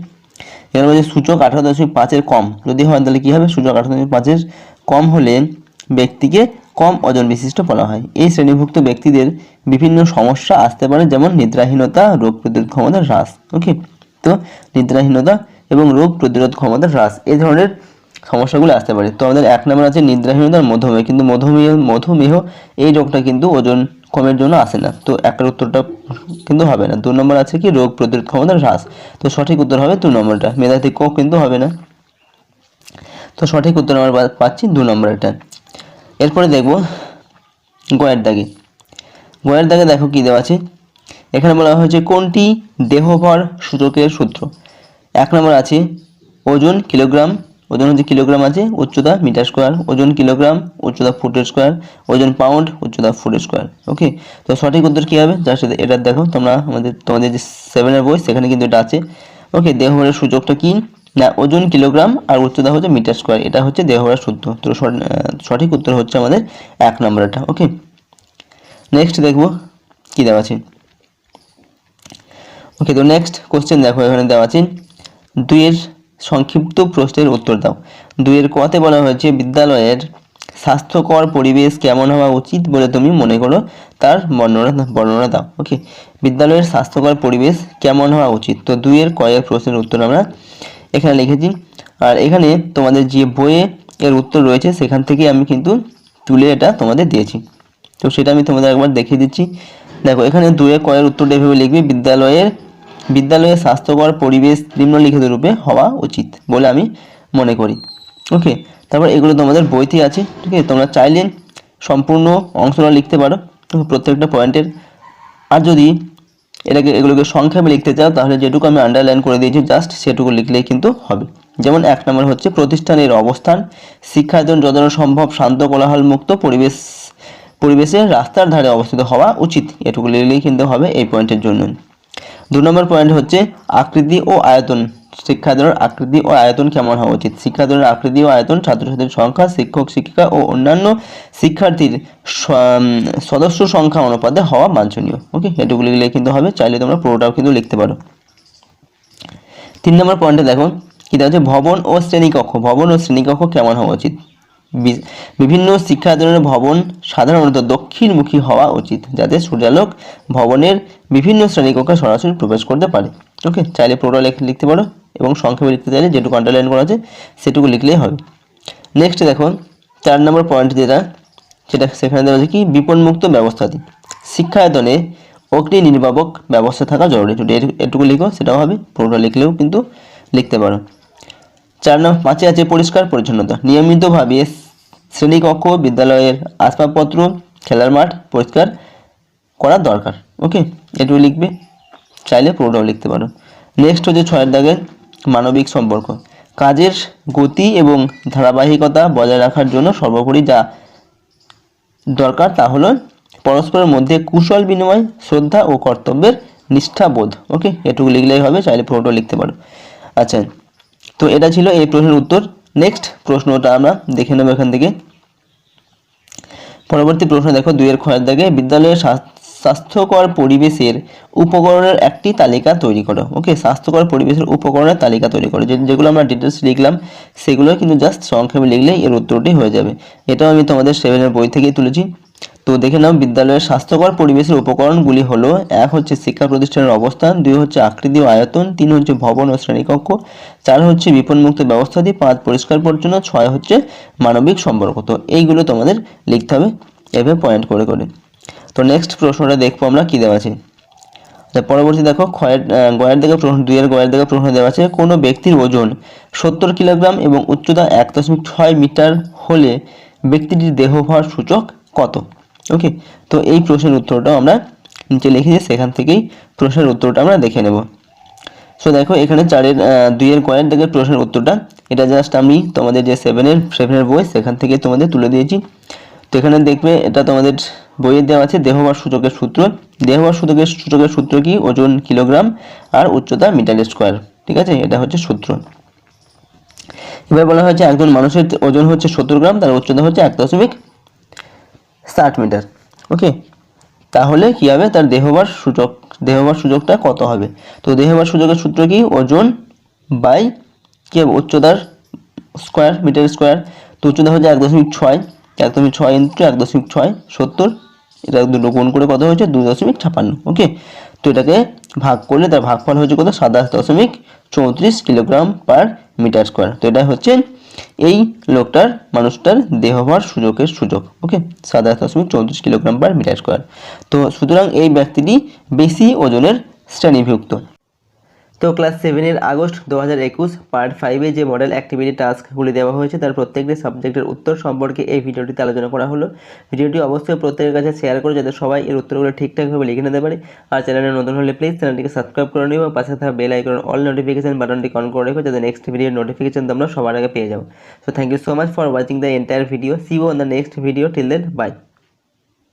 এখানে বলছে সূচক 18.5-এর কম যদি হয় তাহলে কী হবে, সূচক 18.5-এর কম হলে ব্যক্তিকে কম ওজন বিশিষ্ট বলা হয়। এই শ্রেণীভুক্ত ব্যক্তিদের বিভিন্ন সমস্যা আসতে পারে, যেমন নিদ্রাহীনতা, রোগ প্রতিরোধ ক্ষমতা হ্রাস। ওকে, তো নিদ্রাহীনতা এবং রোগ প্রতিরোধ ক্ষমতা হ্রাস এই ধরনের সমস্যাগুলো আসতে পারে। তো আমাদের 1 নম্বর আছে নিদ্রাহীনতা আর মধুমেহ, কিন্তু মধুমেহ এই রোগটা কিন্তু ওজন কমের জন্য আসে না, তো একটা উত্তরটা কিন্তু হবে না। 2 নম্বর আছে কি রোগ প্রতিরোধ ক্ষমতা হ্রাস, তো সঠিক উত্তর হবে 2 নম্বরটা। মেধাধিক্য কিন্তু হবে না, তো সঠিক উত্তর আমরা পাচ্ছি 2 নম্বরটা। এরপরে দেখব গয়ের দাগে। গয়ের দাগে দেখো কি দেওয়া আছে, এখানে বলা হয়েছে কোনটি দেহভর সূচকের সূত্র। 1 নম্বর আছে ওজন কিলোগ্রাম, ওজন হচ্ছে কিলোগ্রাম আছে, উচ্চতা মিটার স্কোয়ার, ওজন কিলোগ্রাম, উচ্চতা ফুটের স্কোয়ার, ওজন পাউন্ড, উচ্চতা ফুটের স্কোয়ার। ওকে, তো সঠিক উত্তর কী হবে, যার সাথে এটা দেখো তোমরা তোমাদের যে 7-এর বই সেখানে কিন্তু এটা আছে। ওকে, দেহভরের সূচকটা কি না, ওজন কিলোগ্রাম আর উচ্চতা হচ্ছে মিটার স্কোয়ার, এটা হচ্ছে দেহভরের সূত্র। তো সঠিক উত্তর হচ্ছে আমাদের 1 নম্বরটা। ওকে, নেক্সট দেখব কি দেওয়া আছে। ওকে, তো নেক্সট কোশ্চেন দেখো, এখানে দেওয়া আছে 2-এর সংক্ষিপ্ত প্রশ্নের উত্তর দাও। 2-এর কতে বলা হয়েছে বিদ্যালয়ের স্বাস্থ্যকর পরিবেশ কেমন হওয়া উচিত বলে তুমি মনে করো, তার বর্ণনা দাও। ওকে, বিদ্যালয়ের স্বাস্থ্যকর পরিবেশ কেমন হওয়া উচিত, তো 2-এর কয়ের প্রশ্নের উত্তর আমরা এখানে লিখেছি। আর এখানে তোমাদের যে বইয়ে এর উত্তর রয়েছে সেখান থেকে আমি কিন্তু তুলে এটা তোমাদের দিয়েছি, তো সেটা আমি তোমাদের একবার দেখিয়ে দিচ্ছি। দেখো এখানে 2-এর কয়ের উত্তরটা এভাবে লিখবে, বিদ্যালয়ে স্বাস্থ্যকর পরিবেশ নিম্নলিখিত রূপে হওয়া উচিত বলে আমি মনে করি। ওকে, তারপর এগুলো তোমাদের বইতে আছে, ঠিক আছে, তোমরা চাইলে সম্পূর্ণ অংশটা লিখতে পারো প্রত্যেকটা পয়েন্টের, আর যদি এগুলোকে সংক্ষেপে লিখতে চাও তাহলে যেটুকু আমি আন্ডারলাইন করে দিয়েছি জাস্ট সেটুকু লিখলেই কিন্তু হবে। যেমন 1 নম্বর হচ্ছে প্রতিষ্ঠানের অবস্থান, শিক্ষার্থী যতটা সম্ভব শান্ত কোলাহল মুক্ত পরিবেশে রাস্তার ধারে অবস্থিত হওয়া উচিত, এটুকু লিখলেই কিন্তু হবে এই পয়েন্টের জন্য। 2 নম্বর পয়েন্ট হচ্ছে আকৃতি ও আয়তন, শিক্ষাদানের আকৃতি ও আয়তন কেমন হওয়া উচিত, শিক্ষাদানের আকৃতি ও আয়তন ছাত্রছাত্রীর সংখ্যা, শিক্ষক শিক্ষিকা ও অন্যান্য শিক্ষার্থীর সদস্য সংখ্যা অনুপাতে হওয়া বাঞ্ছনীয়। ওকে, এটুকু লিখলে কিন্তু হবে, চাইলে তোমরা পুরোটাও কিন্তু লিখতে পারো। 3 নম্বর পয়েন্টে দেখো কি দেওয়া আছে ভবন ও শ্রেণীকক্ষ কেমন হওয়া উচিত, বিভিন্ন শিক্ষায়তনের ভবন সাধারণত দক্ষিণমুখী হওয়া উচিত যাতে সূর্যালোক ভবনের বিভিন্ন শ্রেণীকক্ষে সরাসরি প্রবেশ করতে পারে। ওকে, চাইলে পুরোটা লিখতে পারো এবং সংক্ষেপে লিখতে চাইলে যেটুকু আন্ডারলাইন করা আছে সেটুকু লিখলেই হবে। নেক্সট দেখো 4 নম্বর পয়েন্ট সেটা সেখানে দেওয়া আছে কি বিপন্মুক্ত ব্যবস্থাটি, শিক্ষায়তনে অগ্নি নির্বাপক ব্যবস্থা থাকা জরুরি, যদি এটুকু লিখো সেটাও হবে, পুরোটা লিখলেও কিন্তু লিখতে পারো। 4 নম্বর 5-এ আছে পরিষ্কার পরিচ্ছন্নতা, নিয়মিতভাবে শ্রেণীকক্ষ, বিদ্যালয়ের আসবাবপত্র, খেলার মাঠ পরিষ্কার করা দরকার। ওকে, এটুকু লিখবে, চাইলে পুরোটাও লিখতে পারো। নেক্সট হচ্ছে 6-এর দাগে মানবিক সম্পর্ক, কাজের গতি এবং ধারাবাহিকতা বজায় রাখার জন্য সর্বোপরি যা দরকার তা হলো পরস্পরের মধ্যে কুশল বিনিময়, শ্রদ্ধা ও কর্তব্যের নিষ্ঠাবোধ। ওকে, এটুকু লিখলেই হবে, চাইলে পুরোটাও লিখতে পারো। আচ্ছা, তো এটা ছিল এই প্রশ্নের উত্তর। নেক্সট প্রশ্নটা আমরা দেখে নেব এখান থেকে। পরবর্তী প্রশ্ন দেখো 2-এর ক্ষয়ের দাগে বিদ্যালয়ের স্বাস্থ্যকর পরিবেশের উপকরণের একটি তালিকা তৈরি করো। ওকে, স্বাস্থ্যকর পরিবেশের উপকরণের তালিকা তৈরি করো, যেগুলো আমরা ডিটেলস লিখলাম সেগুলো কিন্তু জাস্ট সংক্ষেপে লিখলেই এর উত্তরটি হয়ে যাবে। এটাও আমি তোমাদের 7-এর বই থেকেই তুলেছি। তো দেখে নাও বিদ্যালয়ের স্বাস্থ্যকর পরিবেশের উপকরণগুলি হলো 1 হচ্ছে শিক্ষা প্রতিষ্ঠানের অবস্থান, 2 হচ্ছে আকৃতি ও আয়তন, 3 হচ্ছে ভবন ও শ্রেণীকক্ষ, 4 হচ্ছে বিপন্মুক্ত ব্যবস্থাটি, 5 পরিষ্কার পরিচ্ছন্ন, 6 হচ্ছে মানবিক সম্পর্ক। তো এইগুলো তোমাদের লিখতে হবে এভাবে পয়েন্ট করে করে। তো নেক্সট প্রশ্নটা দেখবো আমরা কী দেওয়া আছে। পরবর্তী দেখো গয়ের দিকে প্রশ্ন, 2 এর গয়ের দিকে প্রশ্ন দেওয়া আছে, কোনো ব্যক্তির ওজন 70 কিলোগ্রাম এবং উচ্চতা 1.6 মিটার হলে ব্যক্তিটির দেহভার সূচক কত? ওকে, তো এই প্রশ্নের উত্তরটাও আমরা নিচে লিখেছি, সেখান থেকেই প্রশ্নের উত্তরটা আমরা দেখে নেব। সো দেখো এখানে 2 এর গয়ের দিকে প্রশ্নের উত্তরটা, এটা জাস্ট আমি তোমাদের যে 7 এর বই সেখান থেকে তোমাদের তুলে দিয়েছি। তো এখানে দেখবে এটা তোমাদের বইয়ে দেওয়া আছে দেহভার সূচকের সূত্র। দেহভার সূচকের সূত্র কি? ওজন কিলোগ্রাম আর উচ্চতা মিটার স্কোয়ার। ঠিক আছে, এটা হচ্ছে সূত্র। এবার বলা হয়েছে একজন মানুষের ওজন হচ্ছে 70 গ্রাম, তার উচ্চতা হচ্ছে 1.60 মিটার। ওকে, তাহলে কি হবে? তার দেহভার সূচকটা কত হবে? তো দেহভার সূচকের সূত্র কি? ওজন বাই কি হবে? উচ্চতার স্কোয়ার, মিটার স্কোয়ার। তো উচ্চতা হচ্ছে 1.6, 1.6 ইন্টু 1.6 70, এটা দুটো গুণ করে কত হয়েছে? 2.56। ওকে, তো এটাকে ভাগ করলে তার ভাগফল হচ্ছে কত? 27.34 কিলোগ্রাম পার মিটার স্কোয়ার। তো এটা হচ্ছে এই মানুষটার দেহভার সূচকের সূচক। ওকে, 27.34 কিলোগ্রাম পার মিটার স্কোয়ার। তো সুতরাং এই ব্যক্তিটি বেশি ওজনের শ্রেণীভুক্ত। তো ক্লাস 7-এর আগস্ট 2021 পার্ট 5-এ যে মডেল অ্যাক্টিভিটি টাস্কগুলি দেওয়া হয়েছে তার প্রত্যেকটি সাবজেক্টের উত্তর সম্পর্কে এই ভিডিওটিতে আলোচনা করা হলো। ভিডিওটি অবশ্যই প্রত্যেকের কাছে শেয়ার করে যাতে সবাই এর উত্তরগুলো ঠিকঠাকভাবে লিখে নিতে পারে। আর চ্যানেলে নতুন হলে প্লিজ চ্যানেলটিকে সাবস্ক্রাইব করে নিও এবং পাশে থাকা বেল আইকন অল নোটিফিকেশন বাটনটি অন করে রেখো যাতে নেক্সট ভিডিওর নোটিফিকেশন তোমরা সবার আগে পেয়ে যাও। So thank you so much for watching the entire video. See you on the next video. Till then by.